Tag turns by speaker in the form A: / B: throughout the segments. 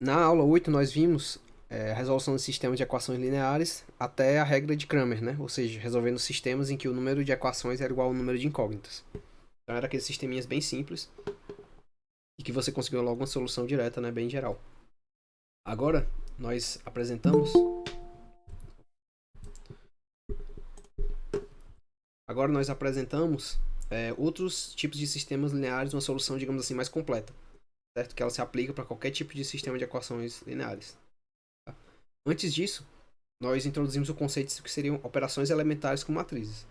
A: Na aula 8 nós vimos a resolução de sistemas de equações lineares até a regra de Cramer, né? Ou seja, resolvendo sistemas em que o número de equações era igual ao número de incógnitas. Então era aqueles sisteminhas bem simples e que você conseguiu logo uma solução direta, né? Bem geral. Agora nós apresentamos outros tipos de sistemas lineares, uma solução, digamos assim, mais completa, certo? Que ela se aplica para qualquer tipo de sistema de equações lineares. Tá? Antes disso, nós introduzimos o conceito de que seriam operações elementares com matrizes.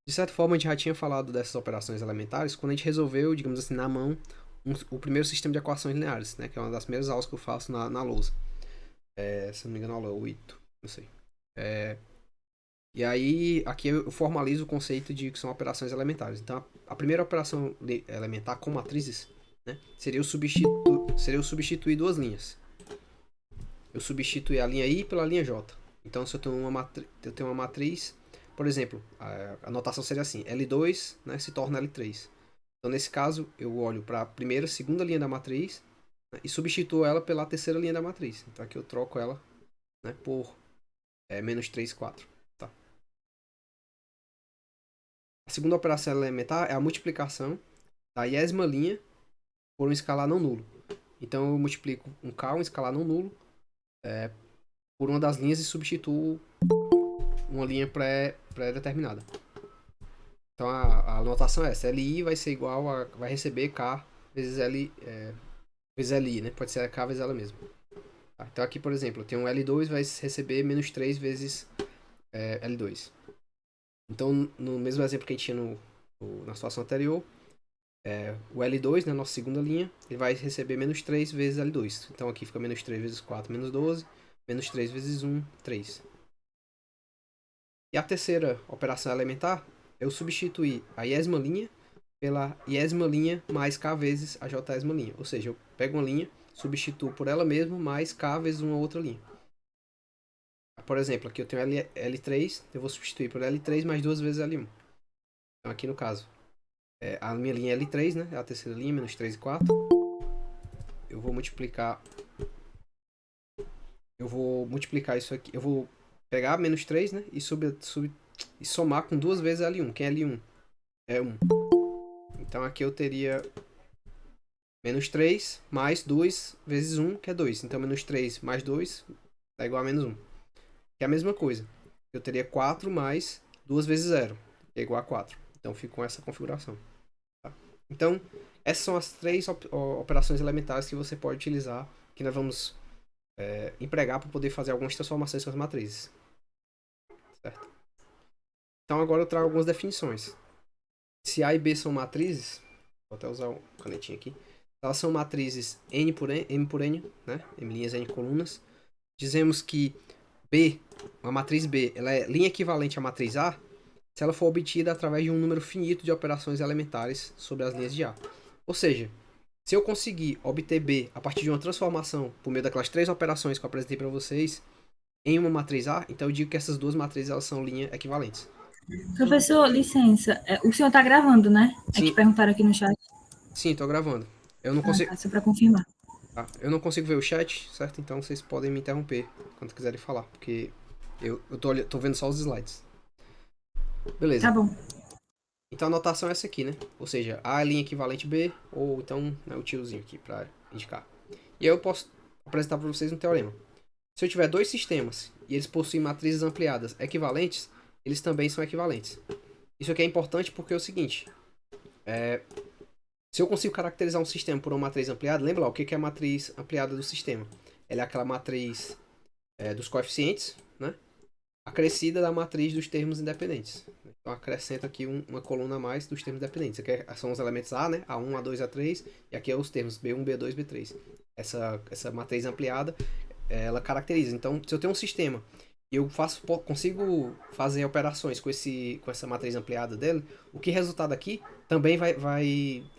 A: De certa forma, a gente já tinha falado dessas operações elementares quando a gente resolveu, digamos assim, na mão, o primeiro sistema de equações lineares, né? Que é uma das primeiras aulas que eu faço na lousa. Se não me engano, aula 8, não sei. E aí, aqui eu formalizo o conceito de que são operações elementares. Então, a primeira operação elementar com matrizes, né, seria eu substituir duas linhas. Eu substituir a linha I pela linha J. Então, se eu tenho uma matriz, por exemplo, a notação seria assim: L2, né, se torna L3. Então, nesse caso, eu olho para a primeira, segunda linha da matriz, né, e substituo ela pela terceira linha da matriz. Então, aqui eu troco ela, né, por menos 3, 4. Tá? A segunda operação elementar é a multiplicação da iésima linha por um escalar não nulo. Então eu multiplico um K, um escalar não nulo, por uma das linhas e substituo uma linha pré-determinada. Então a notação é essa: LI vai ser igual a. Vai receber K vezes vezes LI, né? Pode ser K vezes ela mesma. Tá? Então aqui, por exemplo, eu tenho um L2 vai receber menos 3 vezes L2. Então, no mesmo exemplo que a gente tinha na situação anterior, o L2, né, nossa segunda linha, ele vai receber menos 3 vezes L2. Então aqui fica menos 3 vezes 4, menos 12. Menos 3 vezes 1, 3. E a terceira operação elementar, eu substituir a iésima linha pela iésima linha mais K vezes a jésima linha. Ou seja, eu pego uma linha, substituo por ela mesma mais K vezes uma outra linha. Por exemplo, aqui eu tenho L3, eu vou substituir por L3 mais duas vezes L1. Então aqui no caso, a minha linha é L3, né? É a terceira linha, menos 3 e 4. Eu vou multiplicar isso aqui. Eu vou pegar menos 3, né? E somar com duas vezes L1. Quem é L1? É 1. Então aqui eu teria menos 3 mais 2 vezes 1, que é 2. Então menos 3 mais 2 dá igual a menos 1. Que é a mesma coisa. Eu teria 4 mais 2 vezes 0, que é igual a 4. Então fico com essa configuração. Tá? Então, essas são as três operações elementares que você pode utilizar, que nós vamos empregar para poder fazer algumas transformações com as matrizes. Certo? Então agora eu trago algumas definições. Se A e B são matrizes, vou até usar uma canetinha aqui. Elas são matrizes N por N, né? M linhas, N colunas. Dizemos que B, uma matriz B, ela é linha equivalente à matriz A se ela for obtida através de um número finito de operações elementares sobre as linhas de A. Ou seja, se eu conseguir obter B a partir de uma transformação por meio daquelas três operações que eu apresentei para vocês em uma matriz A, então eu digo que essas duas matrizes elas são linhas equivalentes.
B: Professor, licença. O senhor está gravando, né? É que
A: Sim,
B: perguntaram aqui no chat.
A: sim, tô gravando. Eu não
B: Ah,
A: consigo,
B: tá, só para confirmar.
A: eu não consigo ver o chat, certo? Então vocês podem me interromper quando quiserem falar, porque eu tô vendo só os slides.
B: Tá
A: Beleza.
B: bom.
A: Então a anotação é essa aqui, né? Ou seja, A é linha equivalente B, ou então o tiozinho aqui para indicar. E aí eu posso apresentar para vocês um teorema. Se eu tiver dois sistemas e eles possuem matrizes ampliadas equivalentes, eles também são equivalentes. Isso aqui é importante porque é o seguinte: se eu consigo caracterizar um sistema por uma matriz ampliada, lembra lá o que é a matriz ampliada do sistema? Ela é aquela matriz dos coeficientes, né? Acrescida da matriz dos termos independentes. Então acrescenta aqui uma coluna a mais dos termos independentes. Aqui são os elementos A, né? A1, A2, A3, e aqui é os termos B1, B2, B3. Essa matriz ampliada, ela caracteriza. Então, se eu tenho um sistema e eu consigo fazer operações com essa matriz ampliada dele, o que resultar daqui também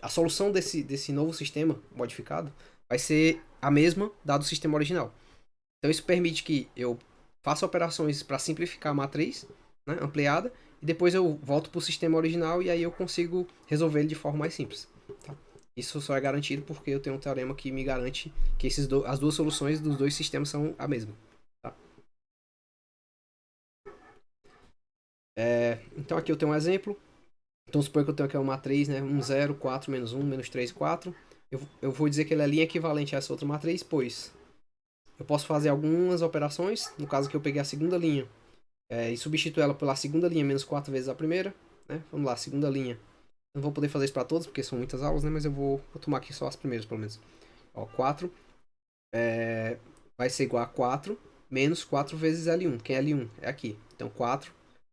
A: a solução desse novo sistema modificado vai ser a mesma dado o sistema original. Então isso permite que eu faça operações para simplificar a matriz, né, ampliada, e depois eu volto para o sistema original e aí eu consigo resolver ele de forma mais simples. Tá? Isso só é garantido porque eu tenho um teorema que me garante que as duas soluções dos dois sistemas são a mesma. Tá? Então aqui eu tenho um exemplo. Então supõe que eu tenho aqui uma matriz, né? 1, 0, 4, menos 1, menos 3, 4. Eu vou dizer que ele é linha equivalente a essa outra matriz, pois eu posso fazer algumas operações. No caso que eu peguei a segunda linha e substituir ela pela segunda linha menos 4 vezes a primeira. Né? Vamos lá, segunda linha. Não vou poder fazer isso para todos, porque são muitas aulas, né? Mas eu vou tomar aqui só as primeiras, pelo menos. Ó, 4 vai ser igual a 4 menos 4 vezes L1. Quem é L1? É aqui. Então 4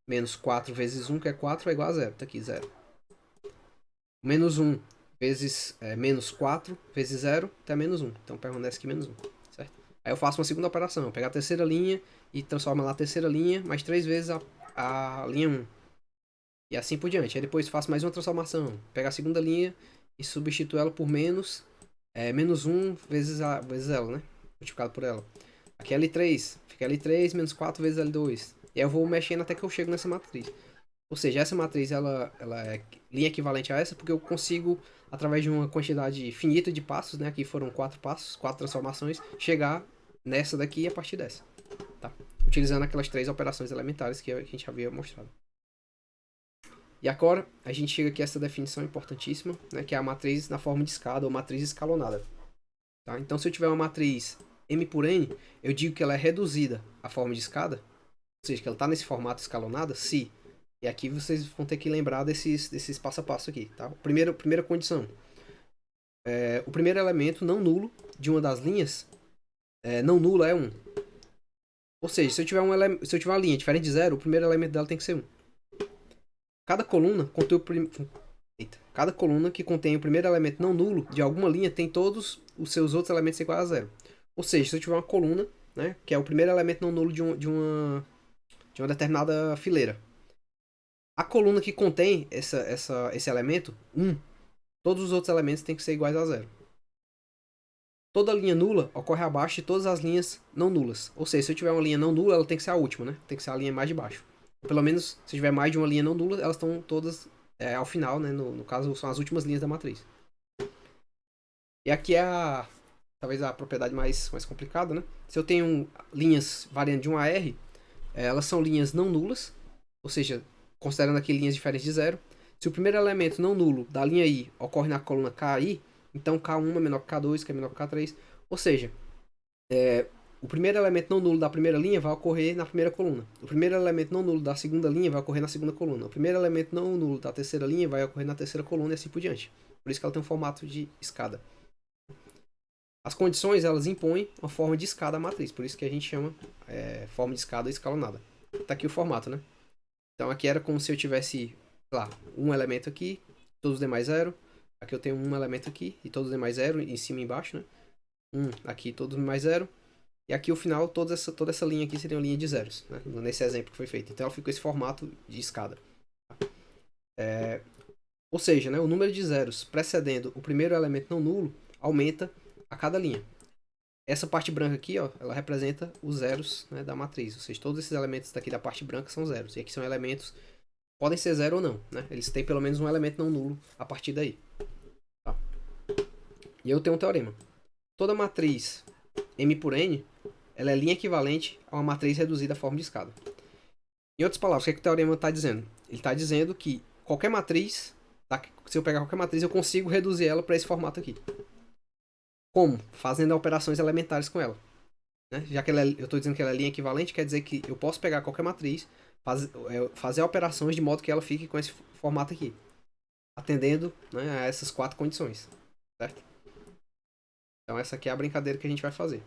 A: menos 4 vezes 1, que é 4, é igual a 0. Tá aqui, 0. Menos 1 vezes menos 4 vezes 0, tá menos 1. Então permanece aqui menos 1. Certo? Aí eu faço uma segunda operação. Eu pego a terceira linha e transformo lá a terceira linha mais 3 vezes a linha 1. E assim por diante. Aí depois faço mais uma transformação. Pego a segunda linha e substituo ela por menos 1 vezes ela, né? Multiplicado por ela. Aqui é L3. Fica L3 menos 4 vezes L2. E aí eu vou mexendo até que eu chego nessa matriz. Ou seja, essa matriz ela é linha equivalente a essa porque eu consigo, através de uma quantidade finita de passos, né? Aqui foram 4 passos, 4 transformações, chegar nessa daqui e a partir dessa. Tá? Utilizando aquelas 3 operações elementares que a gente havia mostrado. E agora a gente chega aqui a essa definição importantíssima, né, que é a matriz na forma de escada ou matriz escalonada. Tá? Então, se eu tiver uma matriz M por N, eu digo que ela é reduzida à forma de escada, ou seja, que ela está nesse formato escalonada, se. E aqui vocês vão ter que lembrar desses passo a passo aqui. Tá? Primeira condição. O primeiro elemento não nulo de uma das linhas, não nula é 1. Ou seja, se eu tiver uma linha diferente de 0, o primeiro elemento dela tem que ser 1. Cada coluna que contém o primeiro elemento não nulo de alguma linha tem todos os seus outros elementos iguais a 0. Ou seja, se eu tiver uma coluna, né, que é o primeiro elemento não nulo de uma determinada fileira, a coluna que contém esse elemento, 1, todos os outros elementos têm que ser iguais a 0. Toda linha nula ocorre abaixo de todas as linhas não nulas. Ou seja, se eu tiver uma linha não nula, ela tem que ser a última, né? Tem que ser a linha mais de baixo. Pelo menos, se tiver mais de uma linha não nula, elas estão todas ao final, né? No caso, são as últimas linhas da matriz. E aqui é talvez a propriedade mais complicada, né? Se eu tenho linhas variando de 1 a R, elas são linhas não nulas, ou seja, considerando aqui linhas diferentes de 0. Se o primeiro elemento não nulo da linha I ocorre na coluna KI, então K1 é menor que K2, que é menor que K3. Ou seja, o primeiro elemento não nulo da primeira linha vai ocorrer na primeira coluna. O primeiro elemento não nulo da segunda linha vai ocorrer na segunda coluna. O primeiro elemento não nulo da terceira linha vai ocorrer na terceira coluna e assim por diante. Por isso que ela tem um formato de escada. As condições, elas impõem uma forma de escada à matriz. Por isso que a gente chama forma de escada escalonada. Tá aqui o formato, né? Então aqui era como se eu tivesse, sei lá, um elemento aqui, todos os demais 0. Aqui eu tenho um elemento aqui e todos os demais 0, em cima e embaixo, né? Aqui todos mais 0. E aqui o final, toda essa linha aqui seria uma linha de zeros, né? Nesse exemplo que foi feito. Então ela ficou esse formato de escada. Ou seja, né, o número de zeros precedendo o primeiro elemento não nulo aumenta a cada linha. Essa parte branca aqui, ó, ela representa os zeros, né, da matriz. Ou seja, todos esses elementos daqui da parte branca são zeros. E aqui são elementos, podem ser zero ou não, né? Eles têm pelo menos um elemento não nulo a partir daí. Tá? E eu tenho um teorema. Toda matriz M por N, ela é linha equivalente a uma matriz reduzida à forma de escada. Em outras palavras, o que o teorema está dizendo? Ele está dizendo que qualquer matriz, se eu pegar qualquer matriz, eu consigo reduzir ela para esse formato aqui. Como? Fazendo operações elementares com ela. Né? Já que eu estou dizendo que ela é linha equivalente, quer dizer que eu posso pegar qualquer matriz, fazer operações de modo que ela fique com esse formato aqui. Atendendo, né, a essas 4 condições. Certo? Então essa aqui é a brincadeira que a gente vai fazer.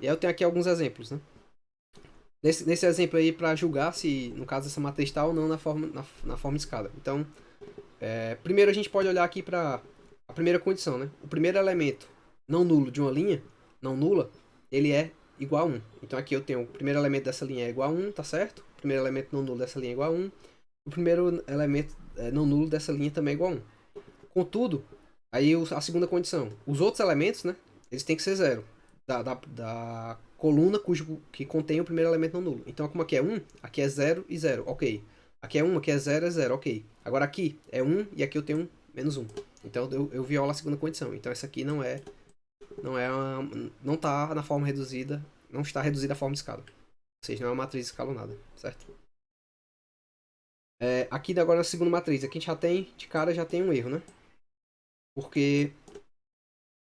A: E aí eu tenho aqui alguns exemplos, né? Nesse exemplo aí, para julgar se, no caso, essa matriz está ou não na forma de escada. Então, primeiro a gente pode olhar aqui para a primeira condição, né? O primeiro elemento não nulo de uma linha, não nula, ele é igual a 1. Então aqui eu tenho o primeiro elemento dessa linha é igual a 1, tá certo? O primeiro elemento não nulo dessa linha é igual a 1. O primeiro elemento não nulo dessa linha também é igual a 1. Contudo, aí a segunda condição. Os outros elementos, né? Eles têm que ser 0. Da coluna que contém o primeiro elemento não nulo. Então, como aqui é 1, aqui é 0 e 0. Ok. Aqui é 1, aqui é 0, é 0. Ok. Agora aqui é 1 e aqui eu tenho menos 1. Então eu violo a segunda condição. Então essa aqui não está na forma reduzida, não está reduzida à forma de escada. Ou seja, não é uma matriz escalonada, certo? Aqui agora a segunda matriz. Aqui a gente já tem, de cara, já tem um erro, né? Porque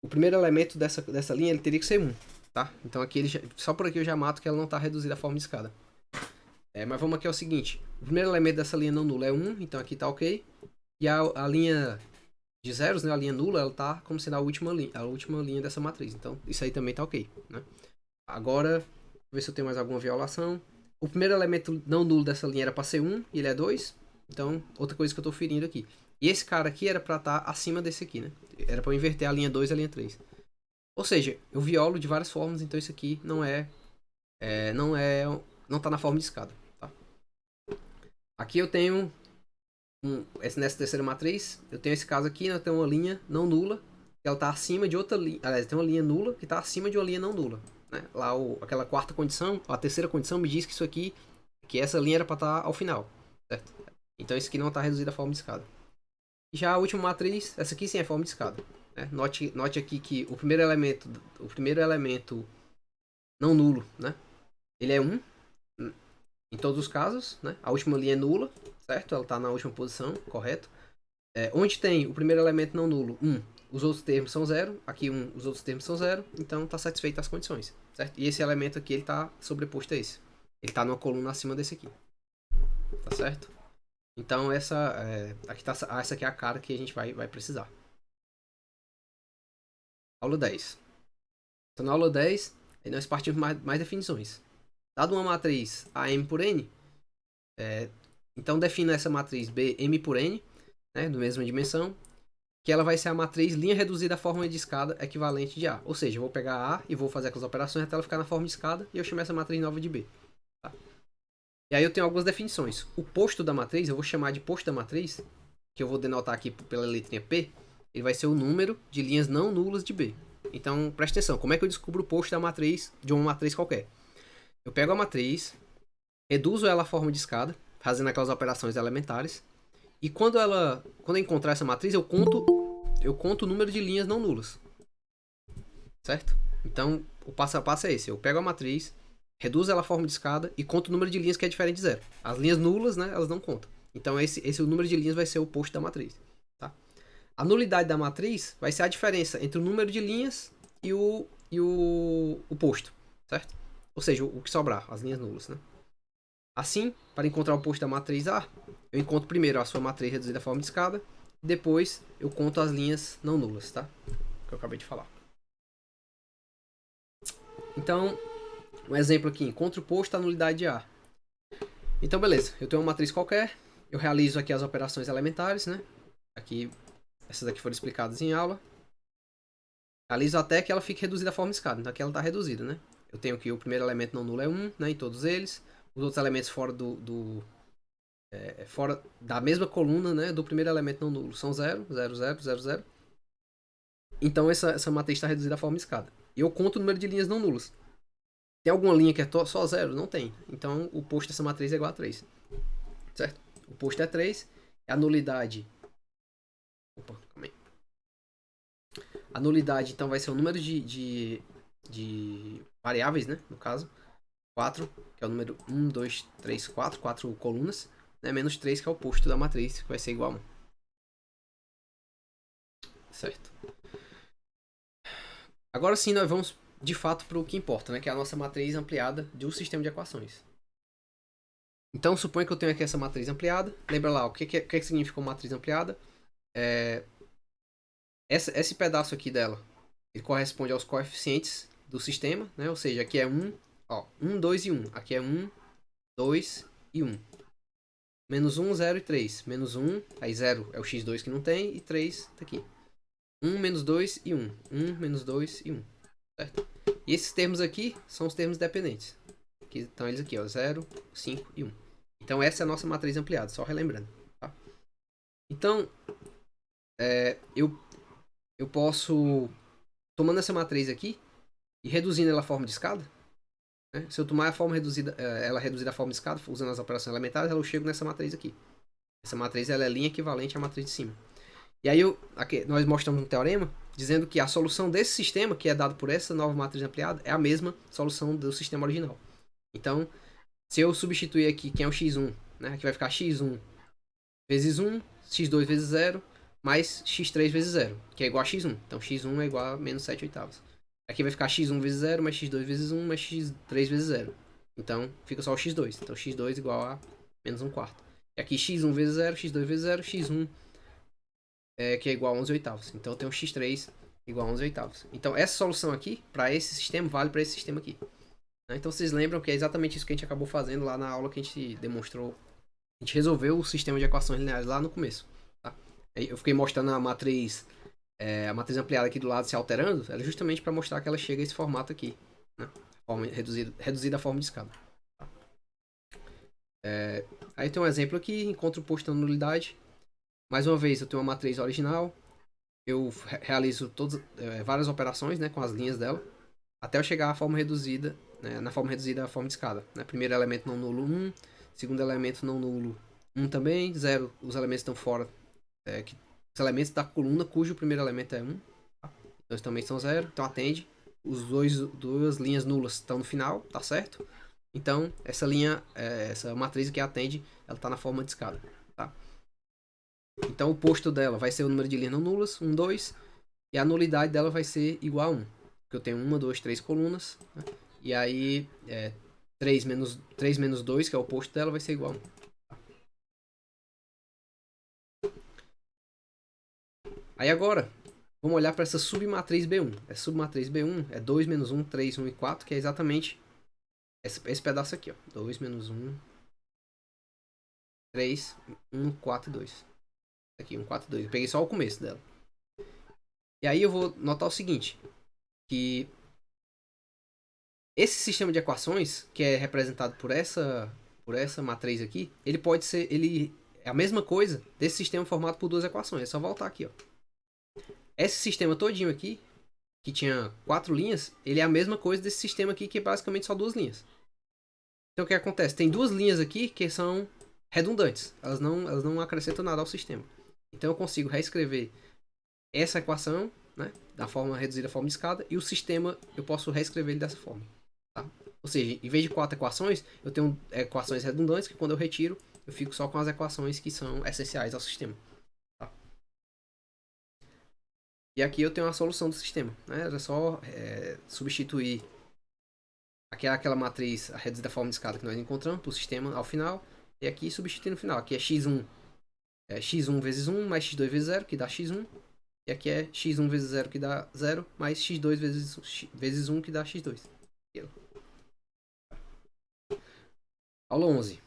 A: o primeiro elemento dessa linha ele teria que ser 1, tá? Então aqui só por aqui eu já mato que ela não está reduzida à forma de escada. Mas vamos aqui ao seguinte. O primeiro elemento dessa linha não nula é 1, então aqui tá ok. E a linha de zeros, né, a linha nula, ela tá como sendo a última linha dessa matriz. Então isso aí também tá ok, né? Agora, vou ver se eu tenho mais alguma violação. O primeiro elemento não nulo dessa linha era para ser 1 e ele é 2. Então, outra coisa que eu tô ferindo aqui. E esse cara aqui era para estar acima desse aqui, né? Era para eu inverter a linha 2 e a linha 3. Ou seja, eu violo de várias formas, então isso aqui não tá na forma de escada, tá? Aqui eu tenho nessa terceira matriz, eu tenho esse caso aqui, né? Eu tenho uma linha não nula, que ela está acima de outra linha. Aliás, tem uma linha nula que está acima de uma linha não nula, né? Lá aquela quarta condição, a terceira condição me diz que isso aqui, que essa linha era para estar ao final, certo? Então isso aqui não está reduzido à forma de escada. E já a última matriz, essa aqui sim é forma de escada, né? Note aqui que o primeiro elemento não nulo, né? Ele é 1 em todos os casos, né? A última linha é nula, certo? Ela está na última posição, correto? Onde tem o primeiro elemento não nulo, 1, os outros termos são 0. Aqui 1, os outros termos são 0. Então está satisfeita as condições, certo? E esse elemento aqui, ele está sobreposto a esse. Ele está numa coluna acima desse aqui. Tá certo? Então essa aqui é a cara que a gente vai precisar. Aula 10. Então na aula 10, aí nós partimos mais definições. Dado uma matriz AM por N, então defina essa matriz BM por N, né, do mesma dimensão, que ela vai ser a matriz linha reduzida à forma de escada equivalente de A. Ou seja, eu vou pegar A e vou fazer aquelas operações até ela ficar na forma de escada e eu chamo essa matriz nova de B. Tá? E aí eu tenho algumas definições. O posto da matriz, eu vou chamar de posto da matriz, que eu vou denotar aqui pela letrinha P, ele vai ser o número de linhas não nulas de B. Então, presta atenção, como é que eu descubro o posto da matriz de uma matriz qualquer? Eu pego a matriz, reduzo ela à forma de escada, fazendo aquelas operações elementares, e quando eu encontrar essa matriz, eu conto o número de linhas não nulas. Certo? Então, o passo a passo é esse. Eu pego a matriz, reduzo ela à forma de escada e conto o número de linhas que é diferente de zero. As linhas nulas, né, elas não contam. Então, esse o número de linhas vai ser o posto da matriz. Tá? A nulidade da matriz vai ser a diferença entre o número de linhas e o posto. Certo? Ou seja, o que sobrar, as linhas nulas, né? Assim, para encontrar o posto da matriz A, eu encontro primeiro a sua matriz reduzida à forma de escada, depois eu conto as linhas não nulas, tá? Que eu acabei de falar. Então, um exemplo aqui, encontro o posto da nulidade de A. Então, beleza, eu tenho uma matriz qualquer, eu realizo aqui as operações elementares, né? Aqui, essas aqui foram explicadas em aula. Realizo até que ela fique reduzida à forma de escada, então aqui ela está reduzida, né? Eu tenho que o primeiro elemento não nulo é 1, né, em todos eles. Os outros elementos fora fora da mesma coluna, né, do primeiro elemento não nulo são 0, 0, 0, 0, 0. Então essa matriz está reduzida à forma de escada. E eu conto o número de linhas não nulas. Tem alguma linha que é só 0? Não tem. Então o posto dessa matriz é igual a 3. Certo? O posto é 3. A nulidade... Opa, calma aí. A nulidade, então, vai ser o número de variáveis, né, no caso. 4, que é o número 1, 2, 3, 4 colunas, né? Menos 3, que é o posto da matriz, que vai ser igual a 1. Certo. Agora sim, nós vamos de fato para o que importa, né? Que é a nossa matriz ampliada de um sistema de equações. Então, suponha que eu tenho aqui essa matriz ampliada. Lembra lá, o que significa uma matriz ampliada? Esse pedaço aqui dela, ele corresponde aos coeficientes do sistema, né? Ou seja, aqui é 1, 2 e 1. Aqui é 1, 2 e 1. Menos 1, 0 e 3. Menos 1, aí 0 é o x2 que não tem, e 3 tá aqui. 1, menos 2 e 1. 1, menos 2 e 1. Certo? E esses termos aqui são os termos dependentes. Que estão eles aqui, ó, 0, 5 e 1. Então essa é a nossa matriz ampliada, só relembrando. Tá? Então, eu posso, tomando essa matriz aqui e reduzindo ela à forma de escada, né? Se eu tomar a forma reduzida, ela reduzida à forma de escada, usando as operações elementares, eu chego nessa matriz aqui. Essa matriz ela é linha equivalente à matriz de cima. E aí aqui, nós mostramos um teorema dizendo que a solução desse sistema, que é dado por essa nova matriz ampliada, é a mesma solução do sistema original. Então, se eu substituir aqui quem é o x1, né, aqui vai ficar x1 vezes 1, x2 vezes 0, mais x3 vezes 0, que é igual a x1. Então, x1 é igual a menos 7 oitavos. Aqui vai ficar x1 vezes 0, mais x2 vezes 1, mais x3 vezes 0. Então, fica só o x2. Então, x2 igual a menos 1 quarto. E aqui x1 vezes 0, x2 vezes 0, x1 que é igual a 11 oitavos. Então, eu tenho x3 igual a 11 oitavos. Então, essa solução aqui, para esse sistema, vale para esse sistema aqui. Então, vocês lembram que é exatamente isso que a gente acabou fazendo lá na aula que a gente demonstrou. A gente resolveu o sistema de equações lineares lá no começo. Tá? Eu fiquei mostrando a matriz ampliada aqui do lado se alterando, ela é justamente para mostrar que ela chega a esse formato aqui, né? Forma reduzida a forma de escada. Tá? Aí tem um exemplo aqui, encontro o posto da nulidade. Mais uma vez, eu tenho uma matriz original, eu realizo várias operações, né, com as linhas dela, até eu chegar à forma reduzida, né, na forma reduzida a forma de escada. Né? Primeiro elemento não nulo 1, segundo elemento não nulo 1 também, 0, os elementos estão fora, os elementos da coluna cujo primeiro elemento é 1, tá? Então também são 0, então atende. Duas linhas nulas estão no final, tá certo? Então essa linha, essa matriz que atende, ela está na forma de escada, tá? Então o posto dela vai ser o número de linhas não nulas, 1, 2, e a nulidade dela vai ser igual a 1. Porque eu tenho 1, 2, 3 colunas, né? E aí 3 menos 2, que é o oposto dela, vai ser igual a 1. Aí agora, vamos olhar para essa submatriz B1. Essa submatriz B1 é 2 menos 1, 3, 1 e 4, que é exatamente esse pedaço aqui, ó. 2 menos 1, 3, 1, 4 e 2. Aqui, 1, 4 e 2. Eu peguei só o começo dela. E aí eu vou notar o seguinte, que esse sistema de equações, que é representado por essa matriz aqui, ele pode ser, ele é a mesma coisa desse sistema formado por duas equações. É só voltar aqui, ó. Esse sistema todinho aqui, que tinha 4 linhas, ele é a mesma coisa desse sistema aqui, que é basicamente só 2 linhas. Então o que acontece? Tem 2 linhas aqui que são redundantes. Elas não acrescentam nada ao sistema. Então eu consigo reescrever essa equação, né, da forma reduzida à forma de escada, e o sistema eu posso reescrever ele dessa forma. Tá? Ou seja, em vez de 4 equações, eu tenho equações redundantes que quando eu retiro, eu fico só com as equações que são essenciais ao sistema. Tá? E aqui eu tenho a solução do sistema. Né? Era só substituir aquela matriz a reduzida à forma de escada que nós encontramos para o sistema ao final, e aqui substituir no final. Aqui é x1, x1 vezes 1 mais x2 vezes 0, que dá x1. E aqui é x1 vezes 0, que dá 0, mais x2 vezes 1, que dá x2. Aula 11.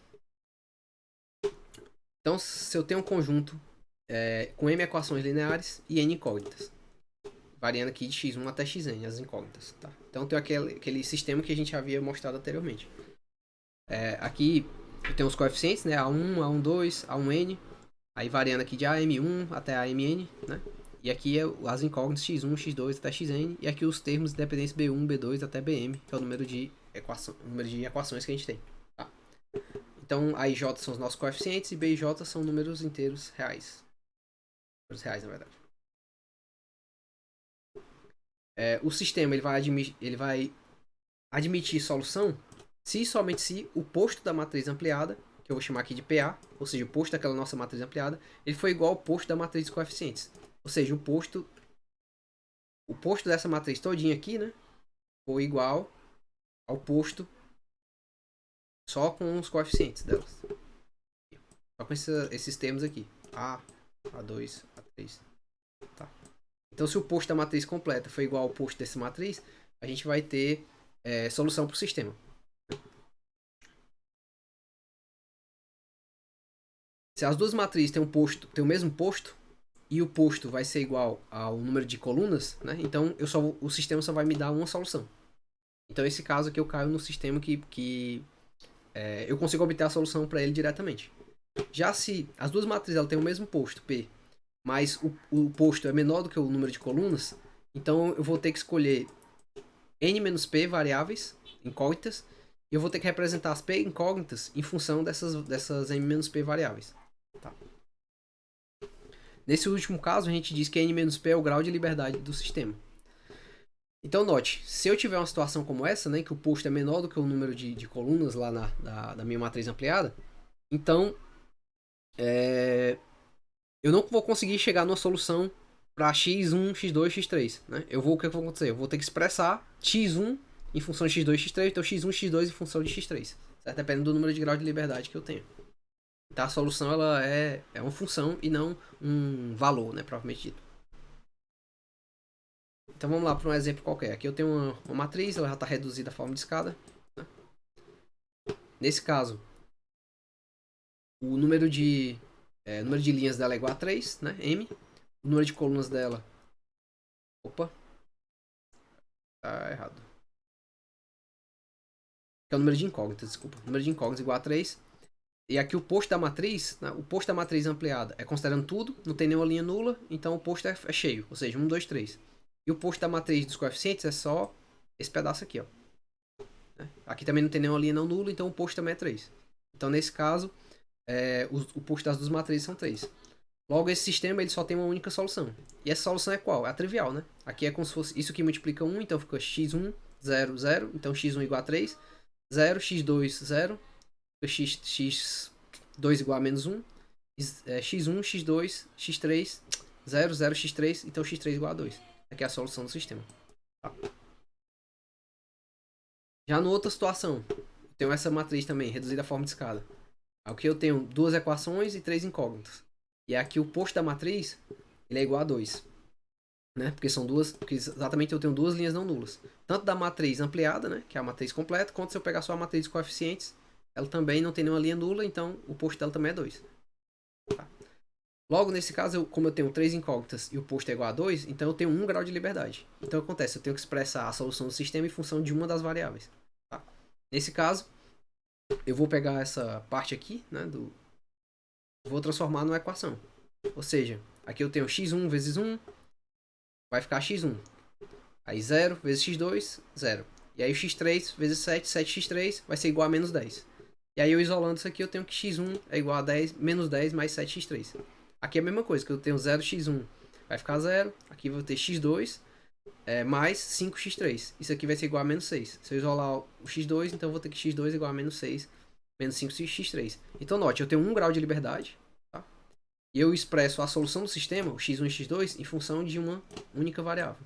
A: Então, se eu tenho um conjunto com m equações lineares e n incógnitas, variando aqui de x1 até xn, as incógnitas. Tá? Então, eu tenho aquele sistema que a gente havia mostrado anteriormente. Aqui eu tenho os coeficientes, né? A1, A12, A1n, aí variando aqui de AM1 até AMN, né? E aqui as incógnitas x1, x2 até xn, e aqui os termos de dependência B1, B2 até Bm, que é o número de equações que a gente tem. Tá? Então, a IJ são os nossos coeficientes e B e J são números inteiros reais. Números reais, na verdade. O sistema ele vai admitir solução se e somente se o posto da matriz ampliada, que eu vou chamar aqui de PA, ou seja, o posto daquela nossa matriz ampliada, ele for igual ao posto da matriz de coeficientes. Ou seja, o posto dessa matriz todinha aqui, né, for igual ao posto só com os coeficientes delas. Só com esses termos aqui. A, A2, A3. Tá. Então, se o posto da matriz completa for igual ao posto dessa matriz, a gente vai ter solução para o sistema. Se as duas matrizes têm o mesmo posto, e o posto vai ser igual ao número de colunas, né? Então o sistema só vai me dar uma solução. Então esse caso aqui eu caio no sistema que eu consigo obter a solução para ele diretamente. Já se as duas matrizes elas têm o mesmo posto, P, mas o posto é menor do que o número de colunas, então eu vou ter que escolher n-p variáveis incógnitas, e eu vou ter que representar as p incógnitas em função dessas m-p variáveis. Tá? Nesse último caso, a gente diz que n-p é o grau de liberdade do sistema. Então note, se eu tiver uma situação como essa, né, que o posto é menor do que o número de colunas lá da minha matriz ampliada, então eu não vou conseguir chegar numa solução para x1, x2, x3. Né? O que vai acontecer? Eu vou ter que expressar x1 em função de x2, x3, então x1, x2 em função de x3. Certo? Dependendo do número de grau de liberdade que eu tenho. Então a solução ela é uma função e não um valor, né, propriamente dito. Então vamos lá para um exemplo qualquer. Aqui eu tenho uma matriz, ela já está reduzida à forma de escada. Né? Nesse caso, o número de linhas dela é igual a 3, né, m. O número de colunas dela... Opa. Tá errado. Que é o número de incógnitas, desculpa. O número de incógnitas é igual a 3. E aqui o posto da matriz, né, o posto da matriz ampliada é considerando tudo, não tem nenhuma linha nula, então o posto é cheio, ou seja, 1, 2, 3. E o posto da matriz dos coeficientes é só esse pedaço aqui, ó. Aqui também não tem nenhuma linha não nula, então o posto também é 3. Então nesse caso, o posto das duas matrizes são 3. Logo, esse sistema ele só tem uma única solução. E essa solução é qual? É a trivial, né? Aqui é como se fosse isso que multiplica 1, então fica x1, 0, 0. Então x1 igual a 3. 0, x2, 0. x2 igual a menos 1. x1, x2, x3, 0, 0, x3. Então x3 igual a 2. Aqui é a solução do sistema. Tá? Já na outra situação, eu tenho essa matriz também, reduzida à forma de escada. Aqui eu tenho duas equações e 3 incógnitas. E aqui o posto da matriz ele é igual a 2. Né? Porque são duas. Porque exatamente eu tenho duas linhas não nulas. Tanto da matriz ampliada, né? Que é a matriz completa, quanto se eu pegar só a matriz de coeficientes, ela também não tem nenhuma linha nula, então o posto dela também é 2. Tá? Logo, nesse caso, como eu tenho 3 incógnitas e o posto é igual a 2, então eu tenho 1 grau de liberdade. Então acontece, eu tenho que expressar a solução do sistema em função de uma das variáveis. Tá? Nesse caso, eu vou pegar essa parte aqui, né? Vou transformar numa equação. Ou seja, aqui eu tenho x1 vezes 1, vai ficar x1. Aí 0 vezes x2, 0. E aí o x3 vezes 7, 7x3 vai ser igual a menos 10. E aí eu isolando isso aqui, eu tenho que x1 é igual a 10, menos 10 mais 7x3. Aqui é a mesma coisa, que eu tenho 0x1 vai ficar 0. Aqui eu vou ter x2 mais 5x3. Isso aqui vai ser igual a menos 6. Se eu isolar o x2, então eu vou ter que x2 igual a menos 6, menos 5x3. Então note, eu tenho 1 grau de liberdade. Tá? E eu expresso a solução do sistema, o x1 e x2, em função de uma única variável.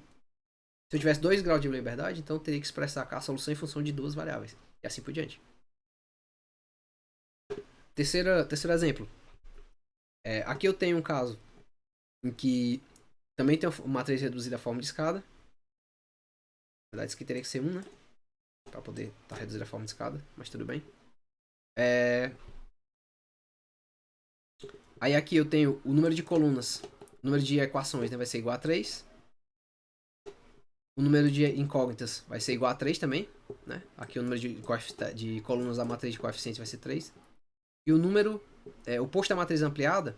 A: Se eu tivesse 2 graus de liberdade, então eu teria que expressar a solução em função de duas variáveis. E assim por diante. Terceiro exemplo. Aqui eu tenho um caso em que também tem uma matriz reduzida à forma de escada. Na verdade, isso aqui teria que ser 1, né? Para poder estar reduzida à forma de escada, mas tudo bem. Aí aqui eu tenho o número de colunas, o número de equações, né, vai ser igual a 3. O número de incógnitas vai ser igual a 3 também. Né? Aqui o número de colunas da matriz de coeficientes vai ser 3. E o número, o posto da matriz ampliada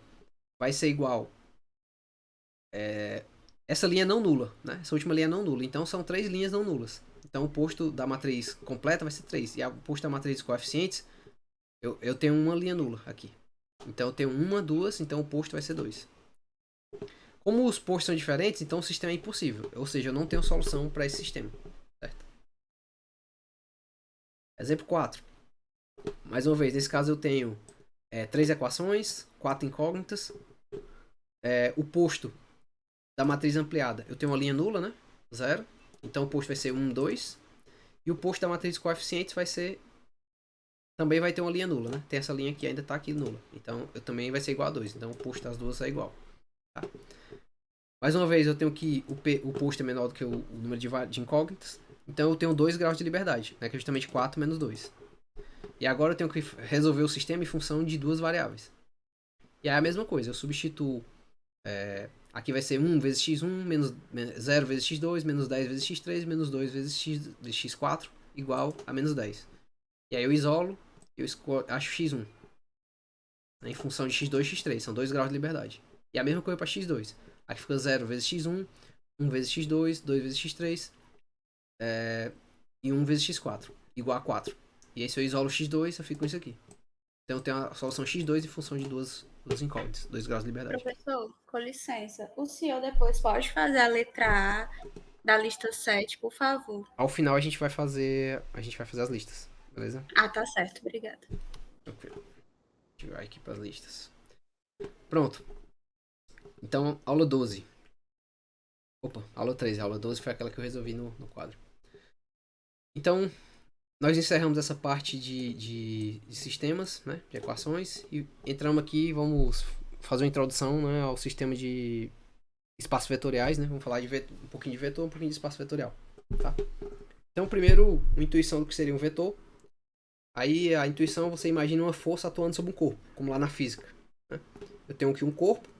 A: vai ser igual. Essa linha não nula, né? Essa última linha não nula. Então são 3 linhas não nulas. Então o posto da matriz completa vai ser 3. E o posto da matriz de coeficientes, eu tenho uma linha nula aqui. Então eu tenho 1, 2, então o posto vai ser 2. Como os postos são diferentes, então o sistema é impossível. Ou seja, eu não tenho solução para esse sistema. Certo? Exemplo 4. Mais uma vez, nesse caso eu tenho 3 equações, 4 incógnitas. O posto da matriz ampliada, eu tenho uma linha nula, né? 0. Então o posto vai ser 1, 2. E o posto da matriz de coeficientes vai ser... Também vai ter uma linha nula, né? Tem essa linha que ainda está aqui nula. Então eu também vai ser igual a 2. Então o posto das duas é igual. Tá? Mais uma vez, eu tenho que o posto é menor do que o número de incógnitas. Então eu tenho 2 graus de liberdade, né, que é justamente 4 menos 2. E agora eu tenho que resolver o sistema em função de duas variáveis. E aí é a mesma coisa, eu substituo... aqui vai ser 1 vezes x1, menos 0 vezes x2, menos 10 vezes x3, menos 2 vezes x4, igual a menos 10. E aí eu isolo, acho x1. Né, em função de x2 e x3, são 2 graus de liberdade. E a mesma coisa para x2. Aqui fica 0 vezes x1, 1 vezes x2, 2 vezes x3 e 1 vezes x4, igual a 4. E aí se eu isolo x2, eu fico com isso aqui. Então eu tenho a solução x2 em função de duas Dos incógnitos, 2 graus de liberdade.
C: Professor, com licença. O senhor depois pode fazer a letra A da lista 7, por favor.
A: Ao final a gente vai fazer as listas, beleza?
C: Ah, tá certo. Obrigada.
A: Tranquilo. A gente vai aqui para as listas. Pronto. Então, aula 12. Opa, aula 13. A aula 12 foi aquela que eu resolvi no quadro. Então, nós encerramos essa parte de sistemas, né, de equações, e entramos aqui e vamos fazer uma introdução, né, ao sistema de espaços vetoriais, né? Vamos falar de um pouquinho de vetor, um pouquinho de espaço vetorial, tá? Então, primeiro, uma intuição do que seria um vetor. Aí, a intuição, você imagina uma força atuando sobre um corpo, como lá na física, né? Eu tenho aqui um corpo,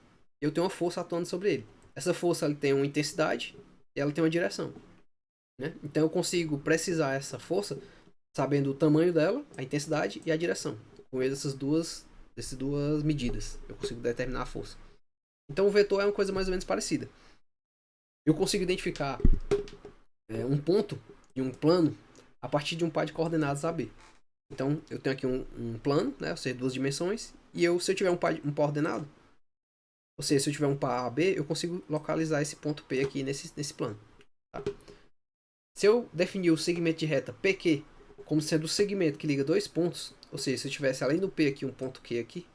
A: e eu tenho uma força atuando sobre ele. Essa força ela tem uma intensidade e ela tem uma direção, né? Então, eu consigo precisar essa força sabendo o tamanho dela, a intensidade e a direção. Com essas duas medidas, eu consigo determinar a força. Então o vetor é uma coisa mais ou menos parecida. Eu consigo identificar um ponto e um plano a partir de um par de coordenadas AB. Então eu tenho aqui um plano, né, ou seja, 2 dimensões, e se eu tiver um par ordenado, ou seja, se eu tiver um par AB, eu consigo localizar esse ponto P aqui nesse plano. Tá? Se eu definir o segmento de reta PQ como sendo o segmento que liga 2 pontos, ou seja, se eu tivesse além do P aqui um ponto Q aqui,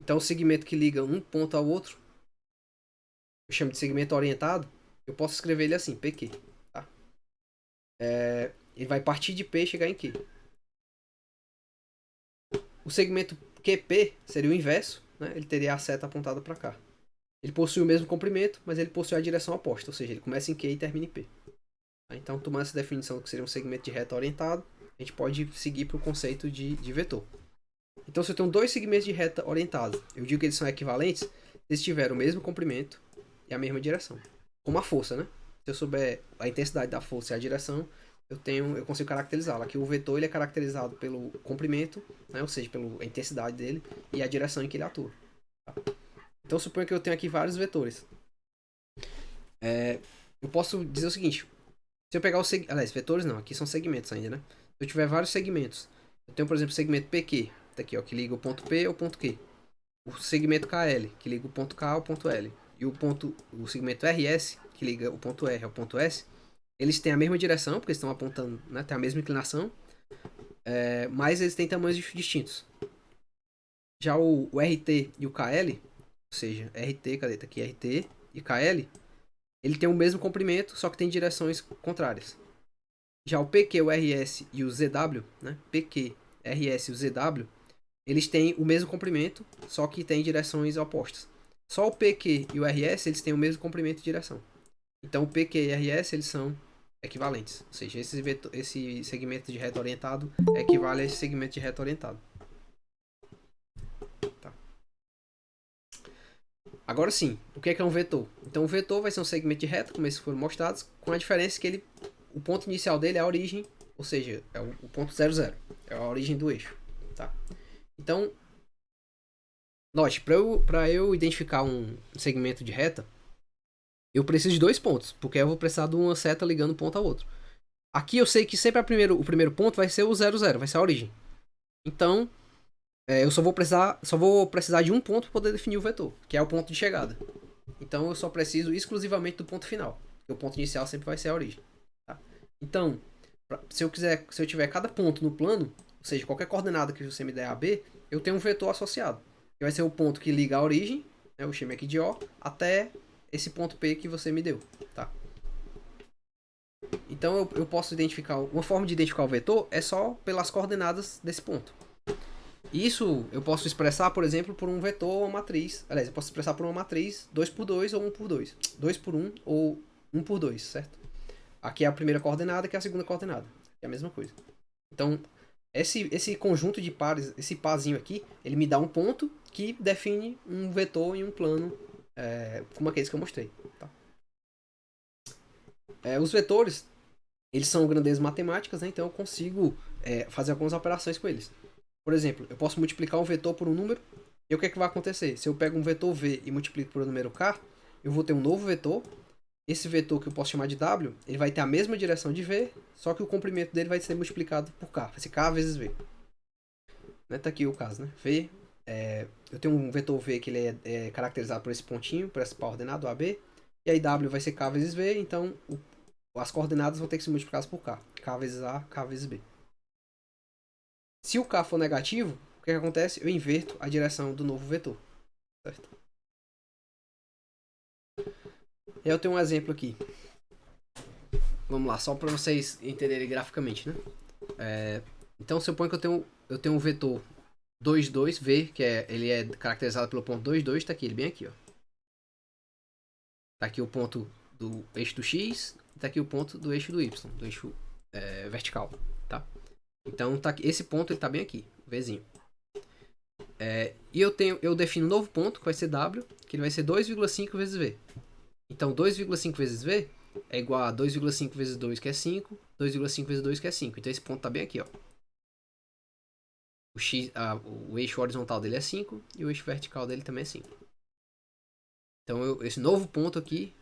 A: então o segmento que liga um ponto ao outro, eu chamo de segmento orientado, eu posso escrever ele assim, PQ. Tá? Ele vai partir de P e chegar em Q. O segmento QP seria o inverso, né? Ele teria a seta apontada para cá. Ele possui o mesmo comprimento, mas ele possui a direção oposta, ou seja, ele começa em Q e termina em P. Então, tomando essa definição do que seria um segmento de reta orientado, a gente pode seguir para o conceito de vetor. Então, se eu tenho 2 segmentos de reta orientados, eu digo que eles são equivalentes se eles tiverem o mesmo comprimento e a mesma direção. Como a força, né? Se eu souber a intensidade da força e a direção, eu consigo caracterizá-la. Aqui o vetor ele é caracterizado pelo comprimento, né? Ou seja, pela intensidade dele e a direção em que ele atua. Tá? Então, suponha que eu tenho aqui vários vetores. Eu posso dizer o seguinte: se eu pegar aliás, vetores não, aqui são segmentos ainda, né? Se eu tiver vários segmentos, eu tenho, por exemplo, o segmento PQ, tá aqui, ó, que liga o ponto P ao ponto Q. O segmento KL, que liga o ponto K ao ponto L. E o segmento RS, que liga o ponto R ao ponto S, eles têm a mesma direção, porque eles estão apontando, né, tem a mesma inclinação, mas eles têm tamanhos distintos. Já o RT e o KL, ou seja, RT, cadê? Tá aqui RT e KL, ele tem o mesmo comprimento, só que tem direções contrárias. Já o PQ, o RS e o ZW, né? PQ, RS e o ZW, eles têm o mesmo comprimento, só que tem direções opostas. Só o PQ e o RS, eles têm o mesmo comprimento e direção. Então o PQ e o RS, eles são equivalentes. Ou seja, esse segmento de reta orientado equivale a esse segmento de reta orientado. Tá. Agora sim, o que é um vetor? Então o vetor vai ser um segmento de reta, como esses foram mostrados, com a diferença que o ponto inicial dele é a origem, ou seja, é o ponto 00, é a origem do eixo. Tá? Então, note, para eu identificar um segmento de reta, eu preciso de 2 pontos, porque eu vou precisar de uma seta ligando um ponto ao outro. Aqui eu sei que sempre o primeiro ponto vai ser o 00, vai ser a origem. Então, eu só vou precisar de um ponto para poder definir o vetor, que é o ponto de chegada. Então eu só preciso exclusivamente do ponto final, porque o ponto inicial sempre vai ser a origem. Tá? Então, se eu tiver cada ponto no plano, ou seja, qualquer coordenada que você me der AB, eu tenho um vetor associado. Que vai ser o ponto que liga a origem, né, eu chamei aqui de O, até esse ponto P que você me deu. Tá? Então eu posso identificar, uma forma de identificar o vetor é só pelas coordenadas desse ponto. Isso eu posso expressar, por exemplo, por um vetor ou uma matriz. Aliás, eu posso expressar por uma matriz 2x2 ou 1x2. 2x1 ou 1x2, certo? Aqui é a primeira coordenada, aqui é a segunda coordenada. É a mesma coisa. Então, esse conjunto de pares, esse parzinho aqui, ele me dá um ponto que define um vetor em um plano, como aqueles que eu mostrei. Tá? Os vetores, eles são grandezas matemáticas, né? Então eu consigo fazer algumas operações com eles. Por exemplo, eu posso multiplicar um vetor por um número, e o que é que vai acontecer? Se eu pego um vetor V e multiplico por um número K, eu vou ter um novo vetor. Esse vetor que eu posso chamar de W, ele vai ter a mesma direção de V, só que o comprimento dele vai ser multiplicado por K. Vai ser K vezes V. Tá aqui o caso, né? V eu tenho um vetor V que ele é caracterizado por esse pontinho, por essa coordenada, AB. E aí W vai ser K vezes V, então as coordenadas vão ter que ser multiplicadas por K. K vezes A, K vezes B. Se o K for negativo, o que acontece? Eu inverto a direção do novo vetor. Certo? Eu tenho um exemplo aqui. Vamos lá, só para vocês entenderem graficamente, né? Então, suponho que eu tenho um vetor 2, 2, V, que ele é caracterizado pelo ponto 2, 2, tá aqui, ele bem aqui, ó. Tá aqui o ponto do eixo do X, e tá aqui o ponto do eixo do Y, do eixo vertical, tá? Então, esse ponto ele tá bem aqui, o Vzinho. E eu defino um novo ponto, que vai ser W, que ele vai ser 2,5 vezes V. Então, 2,5 vezes V é igual a 2,5 vezes 2, que é 5, 2,5 vezes 2, que é 5. Então, esse ponto tá bem aqui, ó. O eixo horizontal dele é 5 e o eixo vertical dele também é 5. Então, esse novo ponto aqui,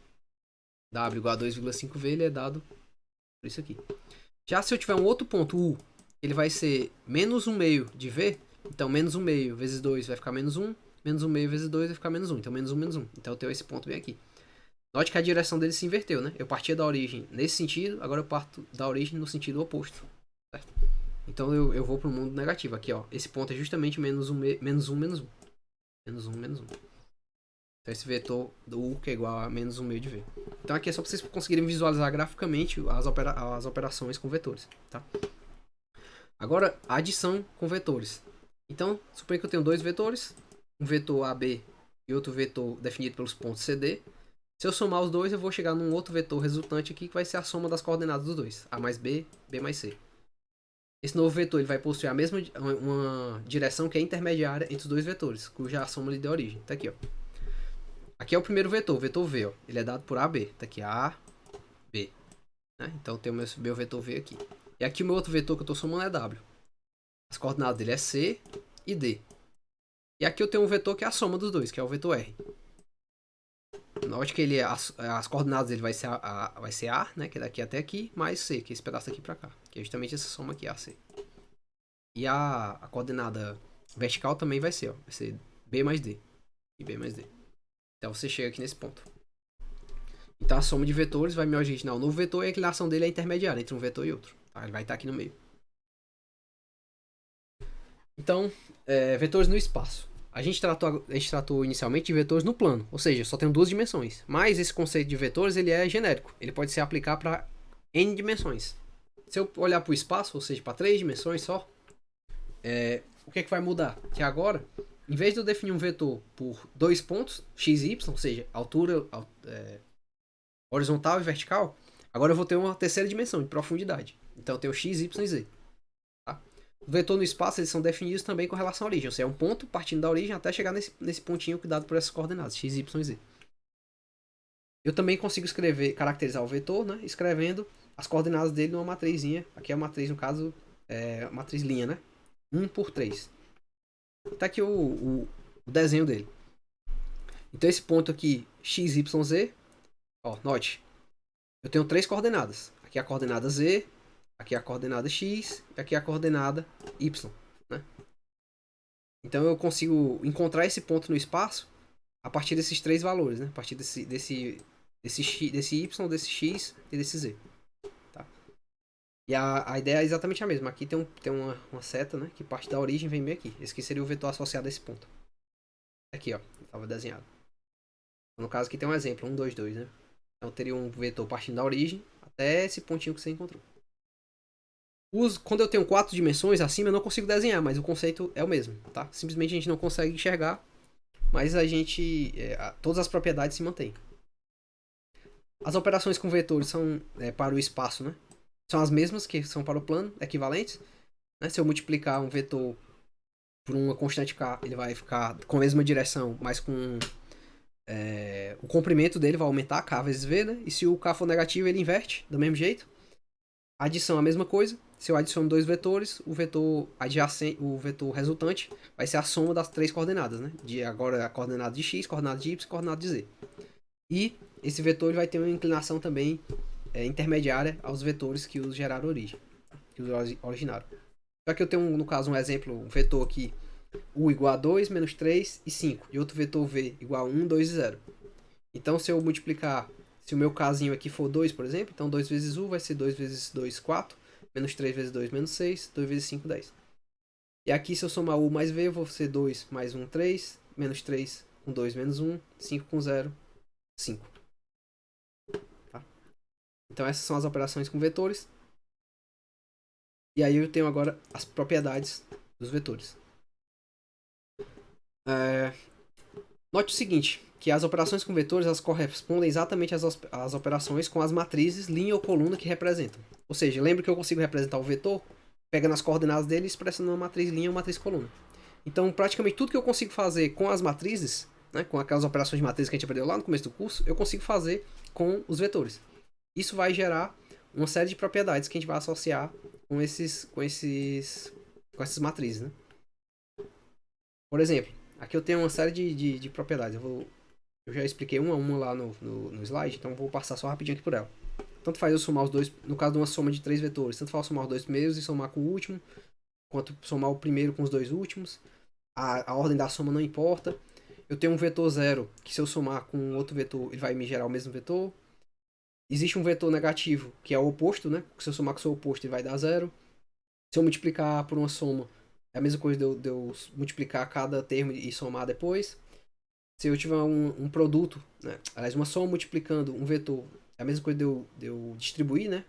A: W igual a 2,5V, ele é dado por isso aqui. Já se eu tiver um outro ponto, U, ele vai ser menos 1/2 de V. Então, menos 1/2 vezes 2 vai ficar menos 1. Menos 1/2 vezes 2 vai ficar menos 1. Então, menos 1, menos 1. Então, eu tenho esse ponto bem aqui. Note que a direção dele se inverteu, né? Eu partia da origem nesse sentido, agora eu parto da origem no sentido oposto. Certo? Então, eu vou para o mundo negativo. Aqui, ó. Esse ponto é justamente menos 1, menos 1, menos 1. Menos 1, menos 1. Então, esse vetor do U que é igual a menos 1/2 de V. Então, aqui é só para vocês conseguirem visualizar graficamente as operações com vetores, tá? Agora, a adição com vetores. Então, suponha que eu tenho dois vetores, um vetor AB e outro vetor definido pelos pontos CD. Se eu somar os dois, eu vou chegar num outro vetor resultante aqui, que vai ser a soma das coordenadas dos dois. A mais B, B mais C. Esse novo vetor ele vai possuir uma direção que é intermediária entre os dois vetores, cuja soma lhe deu origem. Tá aqui, ó. Aqui é o primeiro vetor, o vetor V, ó. Ele é dado por AB. Tá aqui, A, B. Né? Então, eu tenho o meu vetor V aqui. E aqui o meu outro vetor que eu estou somando é W. As coordenadas dele é C e D. E aqui eu tenho um vetor que é a soma dos dois, que é o vetor R. Note que as coordenadas dele vai ser A, né, que é daqui até aqui, mais C, que é esse pedaço aqui para cá. Que é justamente essa soma aqui, AC. E a coordenada vertical também vai ser B mais D. E B mais D. Então você chega aqui nesse ponto. Então a soma de vetores vai me originar um novo vetor e a inclinação dele é intermediária entre um vetor e outro. Tá? Ele vai estar aqui no meio. Então, vetores no espaço. A gente tratou inicialmente de vetores no plano, ou seja, só tem duas dimensões. Mas esse conceito de vetores ele é genérico. Ele pode ser aplicado para N dimensões. Se eu olhar para o espaço, ou seja, para 3 dimensões só, o que vai mudar? Que agora, em vez de eu definir um vetor por 2 pontos, x e y, ou seja, altura horizontal e vertical, agora eu vou ter uma terceira dimensão de profundidade. Então eu tenho x, y e z. Tá? O vetor no espaço eles são definidos também com relação à origem, ou seja, é um ponto partindo da origem até chegar nesse pontinho dado por essas coordenadas, x, y e z. Eu também consigo caracterizar o vetor, né, escrevendo as coordenadas dele numa matrizinha. Aqui é a matriz, no caso, a matriz linha, né? 1 por 3. Tá aqui o desenho dele. Então esse ponto aqui, x, y, z, ó, note, eu tenho 3 coordenadas. Aqui é a coordenada z, aqui é a coordenada x e aqui é a coordenada y, né? Então eu consigo encontrar esse ponto no espaço a partir desses 3 valores, né? A partir desse y, desse x e desse z. Tá? E a ideia é exatamente a mesma. Aqui tem uma seta, né? Que parte da origem vem bem aqui. Esse aqui seria o vetor associado a esse ponto. Aqui, ó. Estava desenhado. No caso aqui tem um exemplo, 1, 2, 2, né? Então teria um vetor partindo da origem até esse pontinho que você encontrou. Quando eu tenho 4 dimensões acima, eu não consigo desenhar, mas o conceito é o mesmo, tá? Simplesmente a gente não consegue enxergar, mas todas as propriedades se mantêm. As operações com vetores são para o espaço, né? São as mesmas que são para o plano, equivalentes. Né? Se eu multiplicar um vetor por uma constante k, ele vai ficar com a mesma direção, mas com o comprimento dele vai aumentar, k vezes v, né? E se o k for negativo, ele inverte do mesmo jeito. Adição a mesma coisa. Se eu adiciono 2 vetores, o vetor adjacente, o vetor resultante vai ser a soma das 3 coordenadas, né? Agora a coordenada de x, coordenada de y e coordenada de z. E esse vetor ele vai ter uma inclinação também intermediária aos vetores que os geraram origem, que os originaram. Só que eu tenho, no caso, um exemplo, um vetor aqui U igual a 2, menos 3 e 5. E outro vetor V igual a 1, 2 e 0. Então, se eu multiplicar, se o meu casinho aqui for 2, por exemplo, então 2 vezes U vai ser 2 vezes 2, 4. Menos 3 vezes 2, menos 6. 2 vezes 5, 10. E aqui, se eu somar U mais V, eu vou ser 2 mais 1, 3. Menos 3 com 2, menos 1. 5 com 0, 5. Tá? Então, essas são as operações com vetores. E aí eu tenho agora as propriedades dos vetores. Note o seguinte, que as operações com vetores elas correspondem exatamente às operações com as matrizes, linha ou coluna que representam. Ou seja, lembra que eu consigo representar o vetor pegando as coordenadas dele e expressando uma matriz linha ou matriz coluna. Então, praticamente tudo que eu consigo fazer com as matrizes, né, com aquelas operações de matriz que a gente aprendeu lá no começo do curso, eu consigo fazer com os vetores. Isso vai gerar uma série de propriedades que a gente vai associar com essas matrizes, né? Por exemplo, aqui eu tenho uma série de propriedades. Eu já expliquei uma a uma lá no slide, então vou passar só rapidinho aqui por ela. Tanto faz eu somar os dois, no caso de uma soma de 3 vetores, tanto faz eu somar os dois primeiros e somar com o último, quanto somar o primeiro com os dois últimos. A ordem da soma não importa. Eu tenho um vetor zero, que se eu somar com outro vetor, ele vai me gerar o mesmo vetor. Existe um vetor negativo, que é o oposto, né? Se eu somar com o seu oposto, ele vai dar zero. Se eu multiplicar por uma soma, é a mesma coisa de eu multiplicar cada termo e somar depois. Se eu tiver um produto, né? Aliás, uma soma multiplicando um vetor, é a mesma coisa de eu distribuir, né?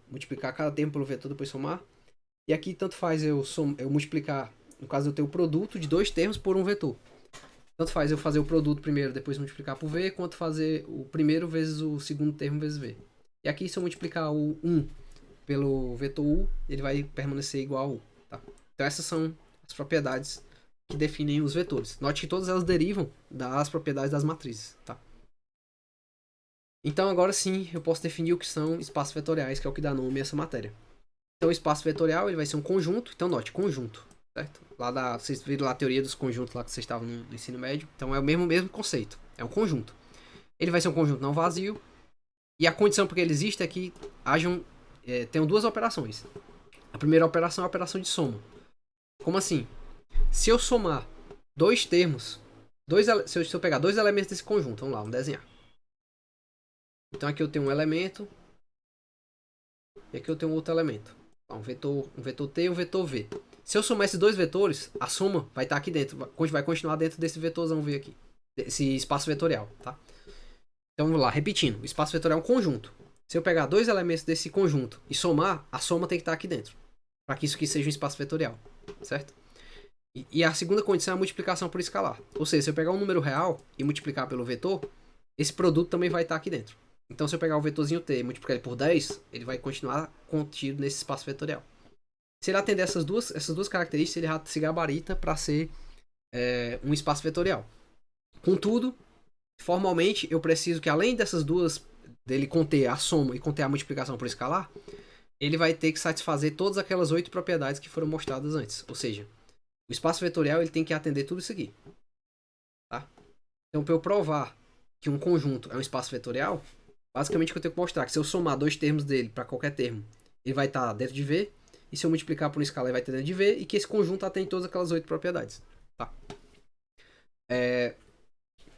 A: Multiplicar cada termo pelo vetor, depois somar. E aqui tanto faz eu multiplicar, no caso eu tenho o produto de dois termos por um vetor. Tanto faz eu fazer o produto primeiro, depois multiplicar por V, quanto fazer o primeiro vezes o segundo termo vezes V. E aqui, se eu multiplicar o 1 pelo vetor U, ele vai permanecer igual a U. Tá? Então essas são as propriedades que definem os vetores. Note que todas elas derivam das propriedades das matrizes. Tá? Então agora sim, eu posso definir o que são espaços vetoriais, que é o que dá nome a essa matéria. Então o espaço vetorial ele vai ser um conjunto. Então note, conjunto. Certo? Vocês viram lá a teoria dos conjuntos lá que vocês estavam no ensino médio. Então é o mesmo conceito. É um conjunto. Ele vai ser um conjunto não vazio. E a condição para que ele exista é que tenham duas operações. A primeira operação é a operação de soma. Como assim? Se eu somar dois termos, se eu pegar dois elementos desse conjunto, vamos lá, vamos desenhar. Então aqui eu tenho um elemento e aqui eu tenho outro elemento. Um vetor T e um vetor V. Se eu somar esses dois vetores, a soma vai estar aqui dentro, vai continuar dentro desse vetorzão V aqui, esse espaço vetorial, tá? Então vamos lá, repetindo, o espaço vetorial é um conjunto. Se eu pegar dois elementos desse conjunto e somar, a soma tem que estar aqui dentro, para que isso aqui seja um espaço vetorial, certo? E a segunda condição é a multiplicação por escalar. Ou seja, se eu pegar um número real e multiplicar pelo vetor, esse produto também vai estar aqui dentro. Então se eu pegar o vetorzinho T e multiplicar ele por 10, ele vai continuar contido nesse espaço vetorial. Se ele atender essas duas características, ele já se gabarita para ser um espaço vetorial. Contudo, formalmente, eu preciso que além dessas duas, dele conter a soma e conter a multiplicação por escalar, ele vai ter que satisfazer todas aquelas 8 propriedades que foram mostradas antes. Ou seja, o espaço vetorial ele tem que atender tudo isso aqui. Tá? Então, para eu provar que um conjunto é um espaço vetorial, basicamente eu tenho que mostrar que se eu somar dois termos dele para qualquer termo, ele vai estar dentro de V. E se eu multiplicar por uma escala, ele vai ter dentro de V. E que esse conjunto atende todas aquelas 8 propriedades. Tá?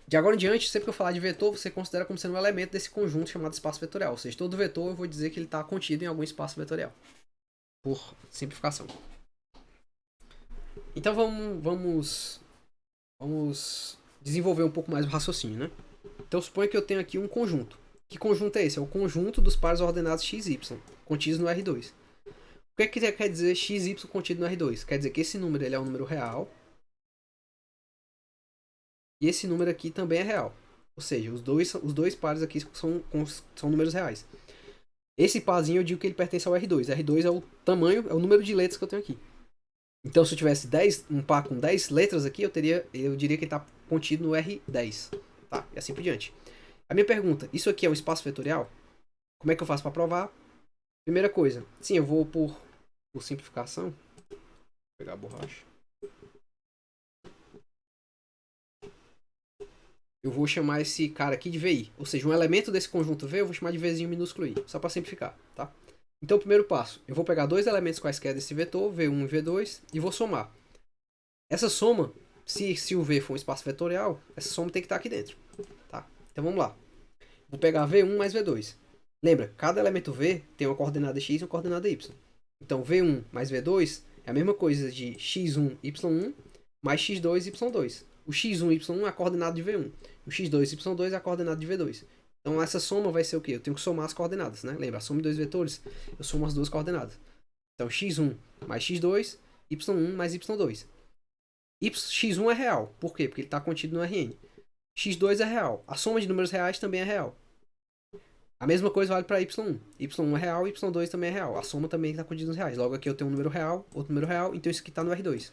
A: De agora em diante, sempre que eu falar de vetor, você considera como sendo um elemento desse conjunto chamado espaço vetorial. Ou seja, todo vetor eu vou dizer que ele está contido em algum espaço vetorial. Por simplificação. Então vamos desenvolver um pouco mais o raciocínio, né? Então suponha que eu tenho aqui um conjunto. Que conjunto é esse? É o conjunto dos pares ordenados x e y, contidos no R2. O que quer dizer xy contido no R2? Quer dizer que esse número ele é um número real. E esse número aqui também é real. Ou seja, os dois pares aqui são números reais. Esse parzinho eu digo que ele pertence ao R2. R2 é o tamanho, é o número de letras que eu tenho aqui. Então se eu tivesse um par com 10 letras aqui, eu diria que ele está contido no R10. Tá? E assim por diante. A minha pergunta, isso aqui é um espaço vetorial? Como é que eu faço para provar? Primeira coisa, sim, eu vou por simplificação. Vou pegar a borracha. Eu vou chamar esse cara aqui de VI. Ou seja, um elemento desse conjunto V eu vou chamar de Vzinho minúsculo I. Só para simplificar, tá? Então, primeiro passo. Eu vou pegar dois elementos quaisquer desse vetor, V1 e V2, e vou somar. Essa soma, se o V for um espaço vetorial, essa soma tem que estar aqui dentro. Tá? Então vamos lá. Vou pegar V1 mais V2. Lembra, cada elemento V tem uma coordenada x e uma coordenada y. Então V1 mais V2 é a mesma coisa de x1, y1 mais x2, y2. O x1, y1 é a coordenada de V1. O x2, y2 é a coordenada de V2. Então essa soma vai ser o quê? Eu tenho que somar as coordenadas, né? Lembra, a soma de dois vetores, eu somo as duas coordenadas. Então x1 mais x2, y1 mais y2. X1 é real. Por quê? Porque ele está contido no Rn. X2 é real. A soma de números reais também é real. A mesma coisa vale para y1. Y1 é real, y2 também é real. A soma também está contida nos reais. Logo aqui eu tenho um número real, outro número real, então isso aqui está no R2.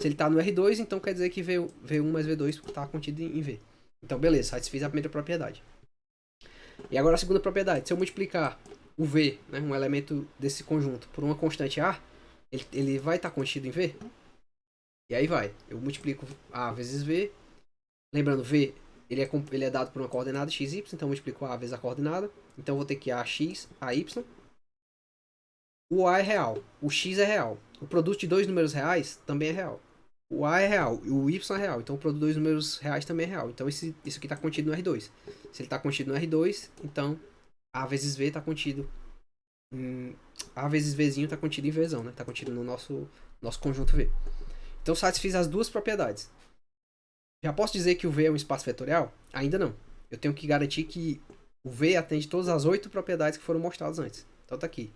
A: Se ele está no R2, então quer dizer que V1 mais V2 está contido em V. Então beleza, satisfiz a primeira propriedade. E agora a segunda propriedade. Se eu multiplicar o V, né, um elemento desse conjunto, por uma constante A, ele vai estar contido em V? E aí vai. Eu multiplico A vezes V. Lembrando, V ele é dado por uma coordenada x, y, então eu multiplico A vezes a coordenada. Então eu vou ter que AX, AY. O A é real, o X é real. O produto de dois números reais também é real. O A é real e o Y é real. Então o produto de dois números reais também é real. Então isso aqui está contido no R2. Se ele está contido no R2, então A vezes V está contido A vezes Vzinho está contido em Vzão, né? Está contido no nosso conjunto V. Então satisfiz as duas propriedades. Já posso dizer que o V é um espaço vetorial? Ainda não. Eu tenho que garantir que o V atende todas as 8 propriedades que foram mostradas antes. Então tá aqui.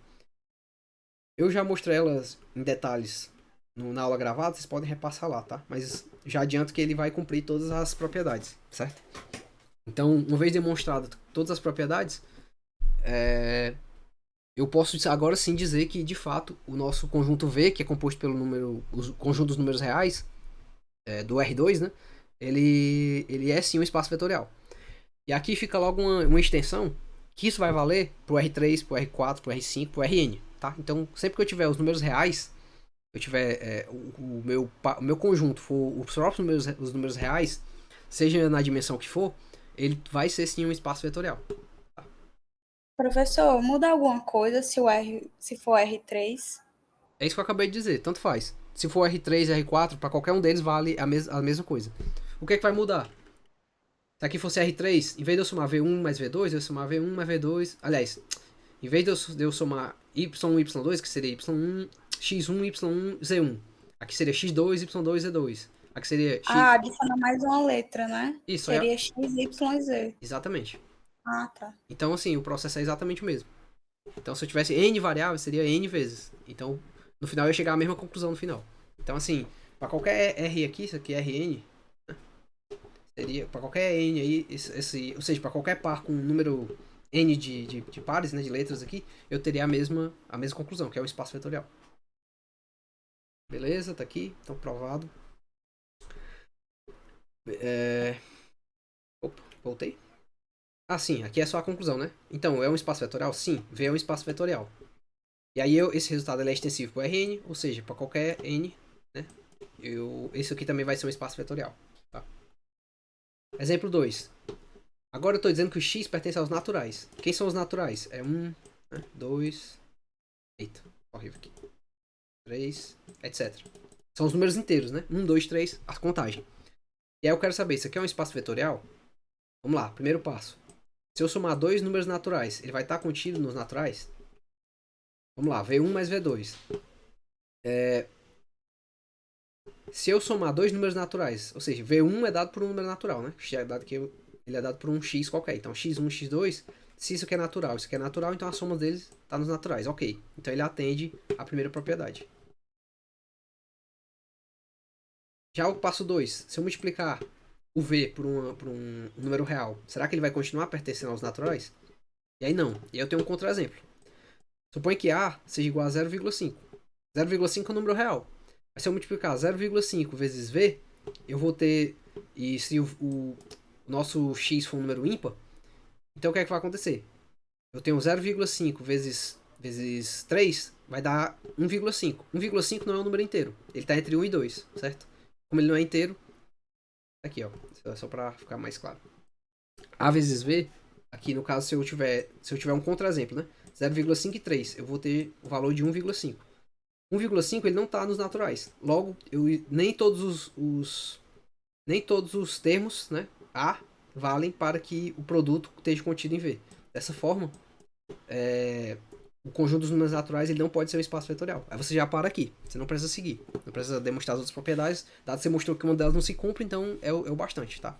A: Eu já mostrei elas em detalhes na aula gravada, vocês podem repassar lá, tá? Mas já adianto que ele vai cumprir todas as propriedades, certo? Então, uma vez demonstrado todas as propriedades, eu posso agora sim dizer que, de fato, o nosso conjunto V, que é composto pelo conjunto dos números reais, do R2, né? Ele é sim um espaço vetorial. E aqui fica logo uma extensão, que isso vai valer pro R3, pro R4, pro R5, pro Rn, tá? Então, sempre que eu tiver os números reais, eu tiver o meu conjunto for os próprios os números reais, seja na dimensão que for, ele vai ser sim um espaço vetorial. Tá?
C: Professor, muda alguma coisa se for R3?
A: É isso que eu acabei de dizer, tanto faz. Se for R3 e R4, para qualquer um deles vale a mesma coisa. O que é que vai mudar? Se aqui fosse R3, em vez de eu somar V1 mais V2, eu somar V1 mais V2. Aliás, em vez de eu somar Y1 e Y2, que seria Y1, X1, Y1, Z1. Aqui seria X2, Y2, Z2. Aqui seria X...
C: adiciona mais uma letra, né?
A: Isso,
C: seria X, Y e Z.
A: Exatamente.
C: Tá.
A: Então, assim, o processo é exatamente o mesmo. Então, se eu tivesse N variáveis, seria N vezes. Então, no final, eu ia chegar à mesma conclusão no final. Então, assim, para qualquer R aqui, isso aqui é Rn, né? Seria, para qualquer N aí, ou seja, para qualquer par com um número N de pares, né, de letras aqui, eu teria a mesma conclusão, que é o espaço vetorial. Beleza, tá aqui, então provado. Opa, voltei. Sim, aqui é só a conclusão, né? Então, é um espaço vetorial? Sim, V é um espaço vetorial. E aí, esse resultado ele é extensivo para Rn, ou seja, para qualquer N, né? Esse aqui também vai ser um espaço vetorial. Tá? Exemplo 2. Agora eu estou dizendo que o x pertence aos naturais. Quem são os naturais? É 1, 2... Eita, horrível aqui. 3, etc. São os números inteiros, né? 1, 2, 3, a contagem. E aí eu quero saber, isso aqui é um espaço vetorial? Vamos lá, primeiro passo. Se eu somar dois números naturais, ele vai estar contido nos naturais? Vamos lá, V1 mais V2. Se eu somar dois números naturais, ou seja, V1 é dado por um número natural, né? Ele é dado por um x qualquer. Então, x1, x2, se isso aqui é natural, isso aqui é natural, então a soma deles está nos naturais. Ok. Então, ele atende a primeira propriedade. Já o passo 2, se eu multiplicar o V por um número real, será que ele vai continuar pertencendo aos naturais? E aí não. E aí eu tenho um contra-exemplo. Suponha que A seja igual a 0,5. 0,5 é um número real. Mas se eu multiplicar 0,5 vezes V, eu vou ter... E se o nosso x for um número ímpar, então o que é que vai acontecer? Eu tenho 0,5 vezes 3, vai dar 1,5. 1,5 não é um número inteiro. Ele está entre 1 e 2, certo? Como ele não é inteiro, aqui ó, só para ficar mais claro. A vezes V, aqui no caso se eu tiver um contra-exemplo, né? 0,5 e 3, eu vou ter o valor de 1,5. 1,5 ele não está nos naturais. Logo, nem todos os termos, né, A valem para que o produto esteja contido em V. Dessa forma, o conjunto dos números naturais ele não pode ser um espaço vetorial. Aí você já para aqui. Você não precisa seguir. Não precisa demonstrar as outras propriedades. Dado que você mostrou que uma delas não se cumpre, então é o bastante, tá?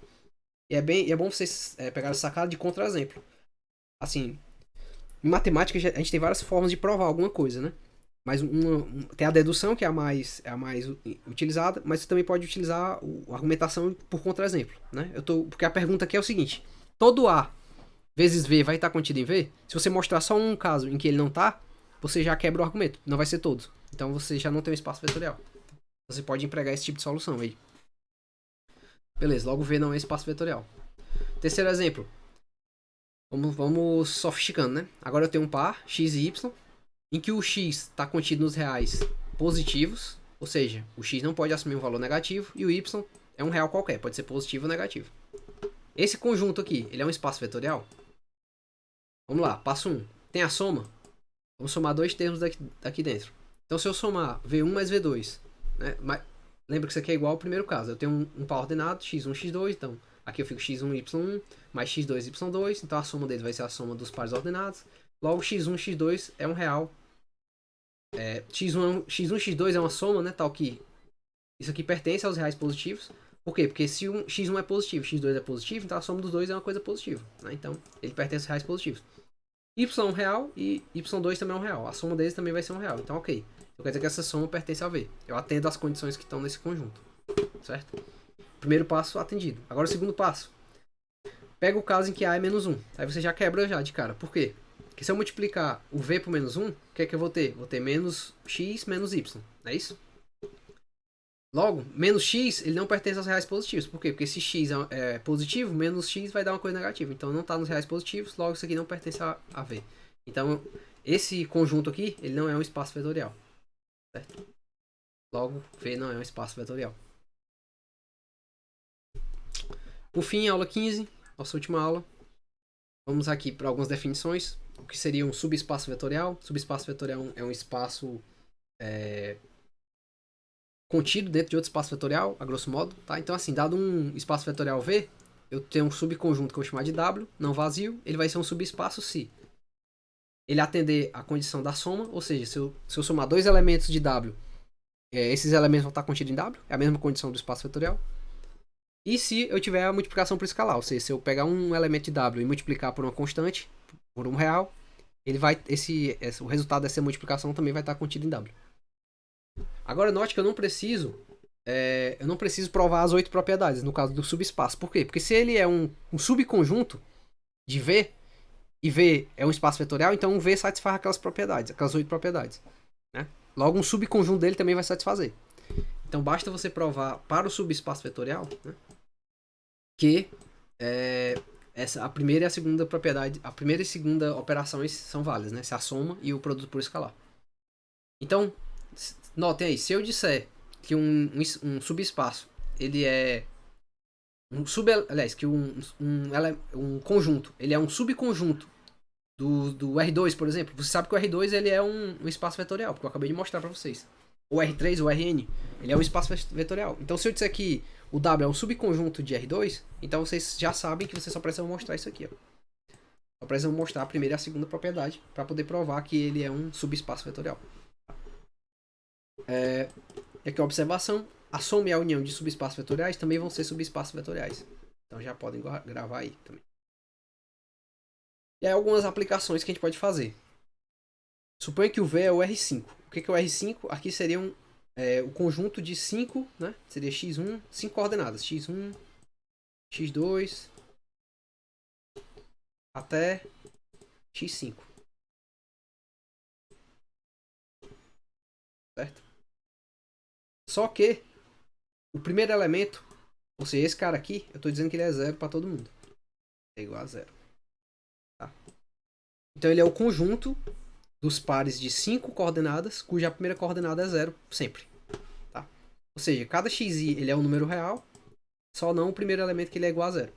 A: E é bom vocês pegarem essa sacada de contra-exemplo. Assim, em matemática a gente tem várias formas de provar alguma coisa, né? Mas tem a dedução, que é a mais utilizada, mas você também pode utilizar a argumentação por contra-exemplo, né? Porque a pergunta aqui é o seguinte: todo A vezes V vai estar contido em V? Se você mostrar só um caso em que ele não está, você já quebra o argumento. Não vai ser todos. Então você já não tem um espaço vetorial. Você pode empregar esse tipo de solução aí. Beleza, logo V não é espaço vetorial. Terceiro exemplo. Vamos sofisticando, né? Agora eu tenho um par, x e y, em que o x está contido nos reais positivos, ou seja, o x não pode assumir um valor negativo, e o y é um real qualquer, pode ser positivo ou negativo. Esse conjunto aqui, ele é um espaço vetorial? Vamos lá, passo 1. Tem a soma? Vamos somar dois termos daqui dentro. Então se eu somar V1 mais V2, né? Lembra que isso aqui é igual ao primeiro caso. Eu tenho um par ordenado, x1, x2, então aqui eu fico x1, y1, mais x2, y2, então a soma deles vai ser a soma dos pares ordenados. Logo x1, x2 é um real. X1, x2 é uma soma, né? Tal que isso aqui pertence aos reais positivos. Por quê? Porque se x1 é positivo, x2 é positivo, então a soma dos dois é uma coisa positiva, né? Então ele pertence aos reais positivos. Y é um real e y2 também é um real. A soma deles também vai ser um real. Então ok. Então quer dizer que essa soma pertence a V. Eu atendo às condições que estão nesse conjunto. Certo? Primeiro passo atendido. Agora o segundo passo. Pega o caso em que A é menos 1. Aí você já quebra já de cara. Por quê? Porque se eu multiplicar o V por menos 1, o que é que eu vou ter? Vou ter menos x menos y. Não é isso? Logo, menos x, ele não pertence aos reais positivos. Por quê? Porque se x é positivo, menos x vai dar uma coisa negativa. Então não está nos reais positivos, logo isso aqui não pertence a V. Então, esse conjunto aqui, ele não é um espaço vetorial. Certo? Logo, V não é um espaço vetorial. Por fim, aula 15, nossa última aula. Vamos aqui para algumas definições. O que seria um subespaço vetorial? Subespaço vetorial é um espaço contido dentro de outro espaço vetorial, a grosso modo, tá? Então, assim, dado um espaço vetorial V, eu tenho um subconjunto que eu vou chamar de W, não vazio, ele vai ser um subespaço se ele atender a condição da soma, ou seja, se eu somar dois elementos de W, esses elementos vão estar contidos em W, é a mesma condição do espaço vetorial. E se eu tiver a multiplicação por escalar, ou seja, se eu pegar um elemento de W e multiplicar por uma constante, por um real, ele vai, o resultado dessa multiplicação também vai estar contido em W. Agora note que eu não preciso provar as 8 propriedades no caso do subespaço. Por quê? Porque se ele é um subconjunto de V, e V é um espaço vetorial, então o V satisfaz aquelas propriedades, aquelas 8 propriedades. Né? Logo, um subconjunto dele também vai satisfazer. Então basta você provar para o subespaço vetorial, né, que a primeira e a segunda propriedade, a primeira e segunda operações são válidas, né? Se a soma e o produto por escalar. Então, notem aí, se eu disser que um subespaço, ele é que um conjunto, ele é um subconjunto do R2, por exemplo, você sabe que o R2 ele é um espaço vetorial, porque eu acabei de mostrar para vocês. O R3, o Rn, ele é um espaço vetorial. Então, se eu disser que o W é um subconjunto de R2, então vocês já sabem que vocês só precisam mostrar isso aqui, ó. Só precisam mostrar a primeira e a segunda propriedade para poder provar que ele é um subespaço vetorial. E aqui a observação, a soma e a união de subespaços vetoriais também vão ser subespaços vetoriais. Então já podem gravar aí também. E aí algumas aplicações que a gente pode fazer. Suponha que o V é o R5. O que é o R5? Aqui seria o conjunto de 5, né? Seria x1, 5 coordenadas. x1, x2, até x5. Certo? Só que o primeiro elemento, ou seja, esse cara aqui, eu estou dizendo que ele é 0 para todo mundo. É igual a 0. Tá? Então ele é o conjunto dos pares de 5 coordenadas, cuja primeira coordenada é 0 sempre. Tá? Ou seja, cada xi ele é um número real, só não o primeiro elemento que ele é igual a 0.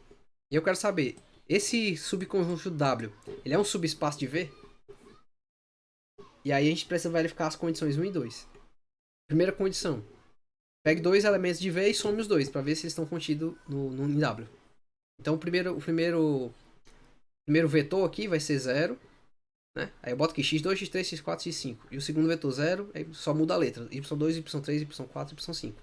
A: E eu quero saber, esse subconjunto W, ele é um subespaço de V? E aí a gente precisa verificar as condições 1 e 2. Primeira condição. Pegue dois elementos de V e some os dois, para ver se eles estão contidos em W. Então o primeiro vetor aqui vai ser 0. Né? Aí eu boto aqui x2, x3, x4, x5. E o segundo vetor 0, aí só muda a letra. y2, y3, y4, y5.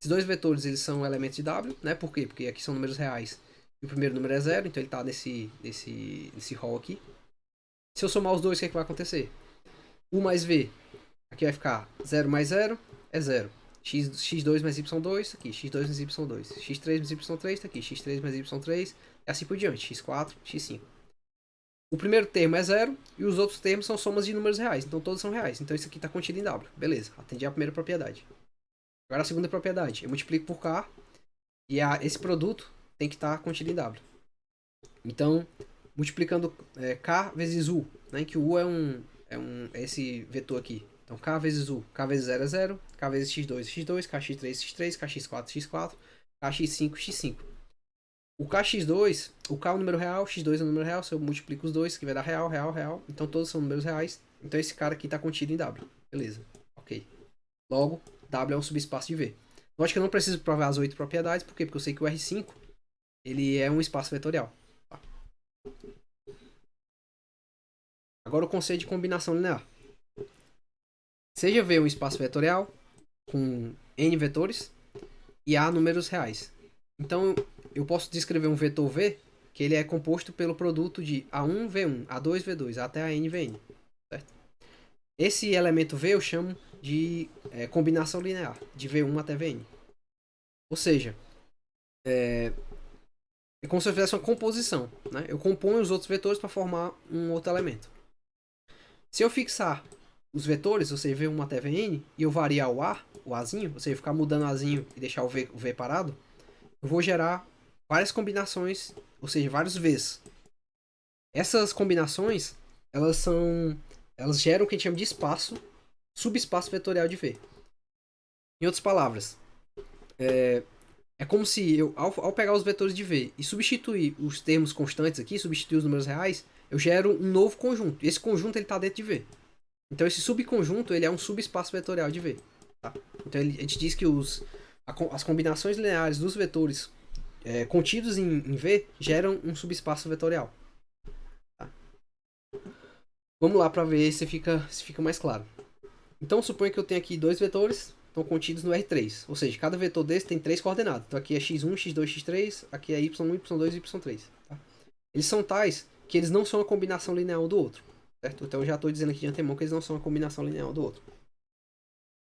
A: Esses dois vetores eles são elementos de W. Né? Por quê? Porque aqui são números reais. E o primeiro número é 0, então ele está nesse hall aqui. Se eu somar os dois, o que, é que vai acontecer? U mais V. Aqui vai ficar 0 mais 0 é 0. x2 mais y2, aqui, x2 mais y2. x3 mais y3, tá aqui, x3 mais y3, e assim por diante, x4, x5. O primeiro termo é 0, e os outros termos são somas de números reais, então todos são reais. Então isso aqui está contido em W, beleza, atendi a primeira propriedade. Agora a segunda propriedade, eu multiplico por K, e esse produto tem que estar contido em W. Então, multiplicando K vezes U, né, que o U é esse vetor aqui. Então, K vezes U. K vezes 0 é 0. K vezes x2 é x2. Kx3 é x3. Kx4 é x4. Kx5 é x5. O Kx2, o K é o número real, x2 é o número real. Se eu multiplico os dois, que vai dar real, real, real. Então, todos são números reais. Então, esse cara aqui está contido em W. Beleza. Ok. Logo, W é um subespaço de V. Note que eu não preciso provar as 8 propriedades. Por quê? Porque eu sei que o R5 ele é um espaço vetorial. Tá. Agora o conceito de combinação linear. Seja V um espaço vetorial com N vetores e A números reais. Então eu posso descrever um vetor V que ele é composto pelo produto de A1, V1, A2, V2 até a N, Vn. Certo? Esse elemento V eu chamo de combinação linear, de V1 até Vn. Ou seja, é como se eu fizesse uma composição. Né? Eu componho os outros vetores para formar um outro elemento. Se eu fixar os vetores, ou seja, V1 até Vn, e eu variar o Azinho, ou seja, ficar mudando o Azinho e deixar o V parado, eu vou gerar várias combinações, ou seja, vários Vs. Essas combinações, elas geram o que a gente chama de espaço, subespaço vetorial de V. Em outras palavras, é como se eu, ao pegar os vetores de V e substituir os termos constantes aqui, substituir os números reais, eu gero um novo conjunto. E esse conjunto está dentro de V. Então esse subconjunto ele é um subespaço vetorial de V. Tá? Então a gente diz que as combinações lineares dos vetores contidos em V geram um subespaço vetorial. Tá? Vamos lá para ver se fica mais claro. Então suponha que eu tenho aqui dois vetores estão contidos no R3. Ou seja, cada vetor desse tem 3 coordenadas. Então aqui é x1, x2, x3, aqui é y1, y2 e y3. Tá? Eles são tais que eles não são a combinação linear um do outro. Certo? Então eu já estou dizendo aqui de antemão que eles não são a combinação linear um do outro.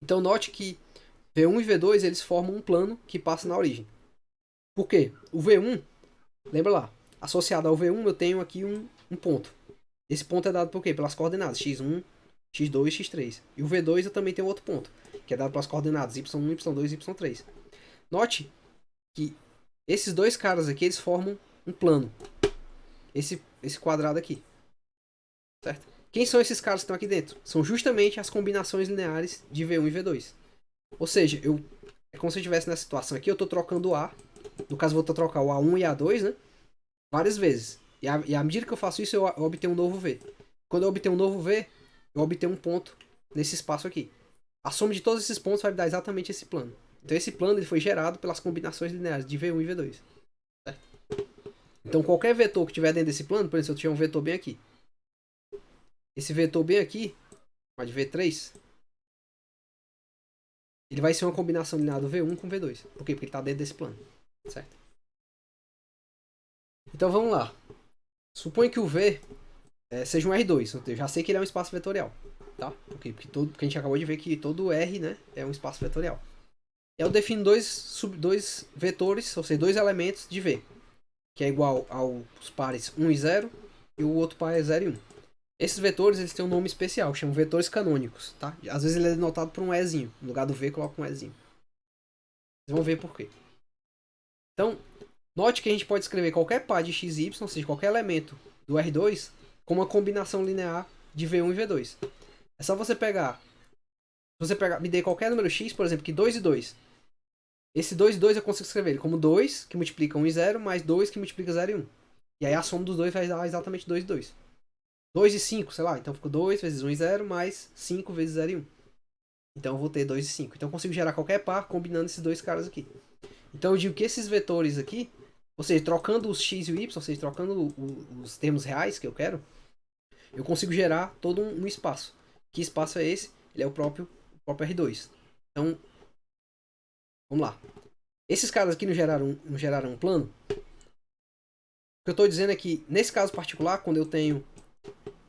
A: Então note que V1 e V2 eles formam um plano que passa na origem. Por quê? O V1, lembra lá, associado ao V1 eu tenho aqui um ponto. Esse ponto é dado por quê? Pelas coordenadas x1, x2 e x3. E o V2 eu também tenho outro ponto, que é dado pelas coordenadas y1, y2 e y3. Note que esses dois caras aqui eles formam um plano. Esse quadrado aqui. Certo? Quem são esses caras que estão aqui dentro? São justamente as combinações lineares de V1 e V2. Ou seja, é como se eu estivesse nessa situação aqui, eu estou trocando o A. No caso, eu vou trocar o A1 e A2, né? Várias vezes. E à medida que eu faço isso, eu obtenho um novo V. Quando eu obtenho um novo V, eu obtenho um ponto nesse espaço aqui. A soma de todos esses pontos vai me dar exatamente esse plano. Então esse plano ele foi gerado pelas combinações lineares de V1 e V2. Certo? Então qualquer vetor que tiver dentro desse plano, por exemplo, se eu tiver um vetor bem aqui. Esse vetor bem aqui, de V3, ele vai ser uma combinação linear do V1 com V2. Por quê? Porque ele está dentro desse plano. Certo? Então vamos lá. Suponha que o V seja um R2. Eu já sei que ele é um espaço vetorial. Tá? Porque a gente acabou de ver que todo R, né, é um espaço vetorial. Eu defino dois vetores, ou seja, dois elementos de V. Que é igual aos pares 1 e 0. E o outro par é 0 e 1. Esses vetores eles têm um nome especial, chamam vetores canônicos, tá? Às vezes ele é denotado por um Ezinho. No lugar do V, coloca um Ezinho. Vocês vão ver por quê. Então, note que a gente pode escrever qualquer par de x e y, ou seja, qualquer elemento do R2, como uma combinação linear de V1 e V2. É só você pegar... me dê qualquer número x, por exemplo, que 2 e 2. Esse 2 e 2 eu consigo escrever ele como 2, que multiplica 1 e 0, mais 2, que multiplica 0 e 1. E aí a soma dos dois vai dar exatamente 2 e 2. 2 e 5, sei lá, então ficou 2 vezes 1 e 0, mais 5 vezes 0 e 1. Então eu vou ter 2 e 5. Então eu consigo gerar qualquer par combinando esses dois caras aqui. Então eu digo que esses vetores aqui, ou seja, trocando os x e o y, ou seja, trocando os termos reais que eu quero, eu consigo gerar todo um espaço. Que espaço é esse? Ele é o próprio R2. Então, vamos lá. Esses caras aqui não geraram um plano? O que eu estou dizendo é que, nesse caso particular, quando eu tenho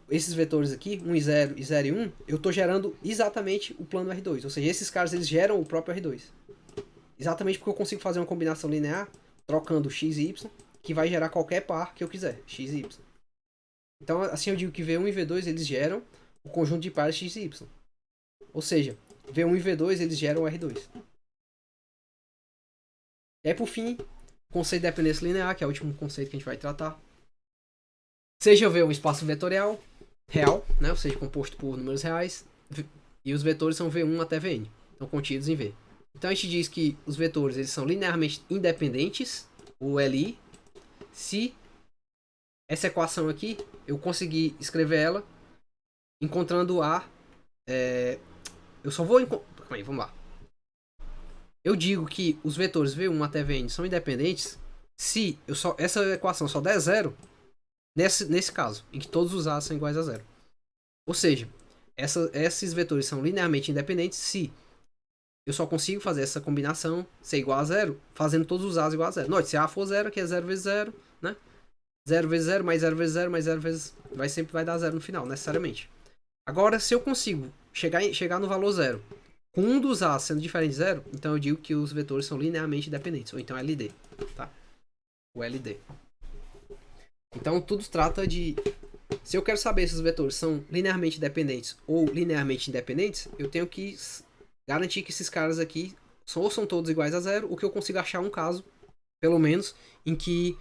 A: esses vetores aqui, 1 e 0 e 0 e 1, eu estou gerando exatamente o plano R2. Ou seja, esses caras eles geram o próprio R2. Exatamente porque eu consigo fazer uma combinação linear, trocando x e y, que vai gerar qualquer par que eu quiser, x e y. Então, assim eu digo que V1 e V2 eles geram o conjunto de pares x e y. Ou seja, V1 e V2 eles geram o R2. E aí, por fim, conceito de dependência linear, que é o último conceito que a gente vai tratar. Seja V um espaço vetorial real, né? Ou seja, composto por números reais, e os vetores são V1 até Vn, estão contidos em V. Então a gente diz que os vetores eles são linearmente independentes, o Li, se essa equação aqui eu conseguir escrever ela encontrando a. Eu só vou. Calma aí, vamos lá. Eu digo que os vetores V1 até Vn são independentes se essa equação só der zero nesse caso, em que todos os A's são iguais a zero. Ou seja, esses vetores são linearmente independentes se eu só consigo fazer essa combinação ser igual a zero fazendo todos os A's igual a zero. Note, se A for zero, aqui é 0 vezes 0, né? 0 vezes 0 mais 0 vezes 0 mais 0 vezes... sempre vai dar zero no final, necessariamente. Agora, se eu consigo chegar no valor zero com um dos A's sendo diferente de zero, então eu digo que os vetores são linearmente dependentes, ou então LD, tá? O LD. Então, tudo trata de... Se eu quero saber se os vetores são linearmente dependentes ou linearmente independentes, eu tenho que garantir que esses caras aqui ou são todos iguais a zero, ou que eu consigo achar um caso, pelo menos, em que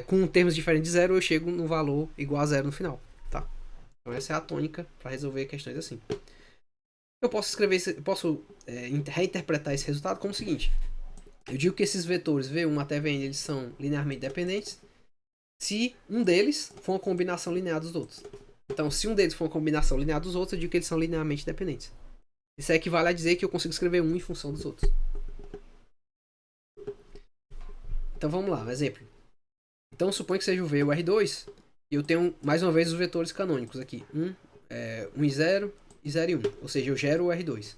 A: com termos diferentes de zero eu chego no valor igual a zero no final, tá? Então essa é a tônica para resolver questões assim. Eu posso reinterpretar esse resultado como o seguinte. Eu digo que esses vetores V1 até Vn eles são linearmente dependentes se um deles for uma combinação linear dos outros. Então, se um deles for uma combinação linear dos outros, eu digo que eles são linearmente dependentes. Isso equivale a dizer que eu consigo escrever um em função dos outros. Então, vamos lá, um exemplo. Então, suponha que seja o V e o R2, e eu tenho, mais uma vez, os vetores canônicos aqui. 1 e 0 e 0 e 1. Ou seja, eu gero o R2.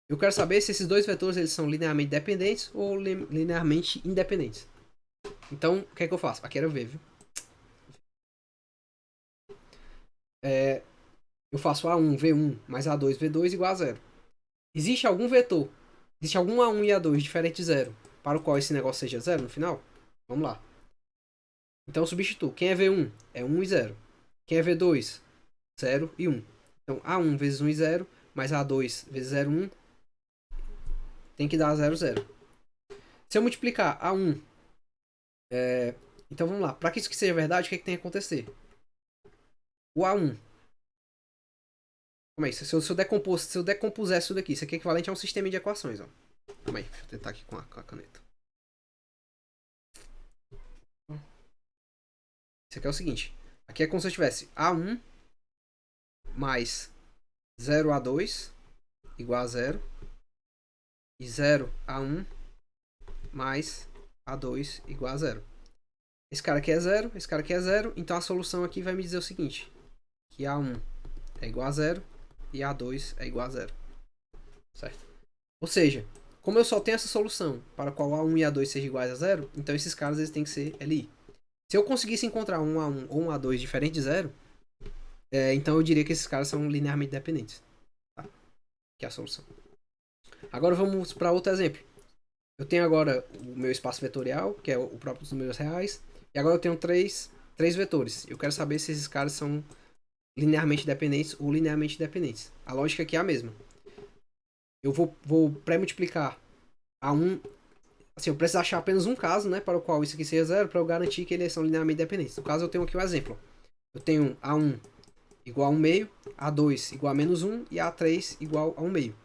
A: Eu quero saber se esses dois vetores eles são linearmente dependentes ou linearmente independentes. Então, o que é que eu faço? Aqui era V, viu? Eu faço A1, V1 mais A2, V2 igual a 0. Existe algum vetor, existe algum A1 e A2 diferente de 0, para o qual esse negócio seja 0 no final? Vamos lá. Então eu substituo. Quem é V1? É 1 e 0. Quem é V2? 0 e 1. Então A1 vezes 1 e 0, mais A2 vezes 0 e 1, tem que dar 0, 0. Se eu multiplicar A1... Então vamos lá. Para que isso que seja verdade, o que, é que tem que acontecer? O A1... Calma aí. Se eu decompuser isso daqui, isso aqui é equivalente a um sistema de equações. Ó. Calma aí. Deixa eu tentar aqui com a caneta. Isso aqui é o seguinte. Aqui é como se eu tivesse A1 mais 0A2 igual a 0. E 0A1 mais A2 igual a 0. Esse cara aqui é 0, esse cara aqui é 0. Então a solução aqui vai me dizer o seguinte. Que A1 é igual a 0 e A2 é igual a 0. Certo? Ou seja, como eu só tenho essa solução para a qual A1 e A2 sejam iguais a 0, então esses caras eles têm que ser LI. Se eu conseguisse encontrar um A1 ou um A2 diferente de 0, então eu diria que esses caras são linearmente dependentes. Tá? Que é a solução. Agora vamos para outro exemplo. Eu tenho agora o meu espaço vetorial, que é o próprio dos números reais. E agora eu tenho três vetores. Eu quero saber se esses caras são linearmente dependentes ou linearmente independentes. A lógica aqui é a mesma. Eu vou pré-multiplicar A1. Assim, eu preciso achar apenas um caso, né, para o qual isso aqui seja 0, para eu garantir que eles são linearmente dependentes. No caso, eu tenho aqui um exemplo. Eu tenho A1 igual a 1 meio, A2 igual a menos 1 e A3 igual a 1 meio.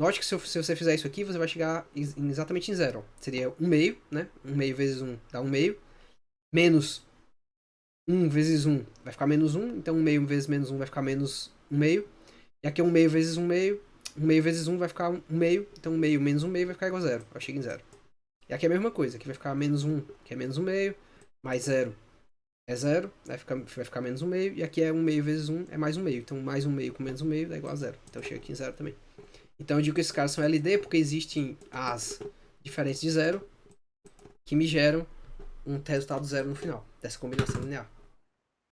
A: Note que se você fizer isso aqui, você vai chegar exatamente em 0. Seria 1 meio, né? 1 meio vezes 1 dá 1 meio. Menos 1 vezes 1 vai ficar menos 1. Então 1 meio vezes menos 1 vai ficar menos 1 meio. E aqui é 1 meio vezes 1 meio. 1 meio vezes 1 vai ficar 1 meio. Então 1 meio menos 1 meio vai ficar igual a 0. Eu chego em 0. E aqui é a mesma coisa. Aqui vai ficar menos 1, que é menos 1 meio. Mais 0 é 0. Vai ficar menos 1 meio. E aqui é 1 meio vezes 1 é mais 1 meio. Então mais 1 meio com menos 1 meio dá igual a 0. Então eu chego aqui em 0 também. Então eu digo que esses caras são LD porque existem as diferentes de 0 que me geram um resultado 0 no final dessa combinação linear.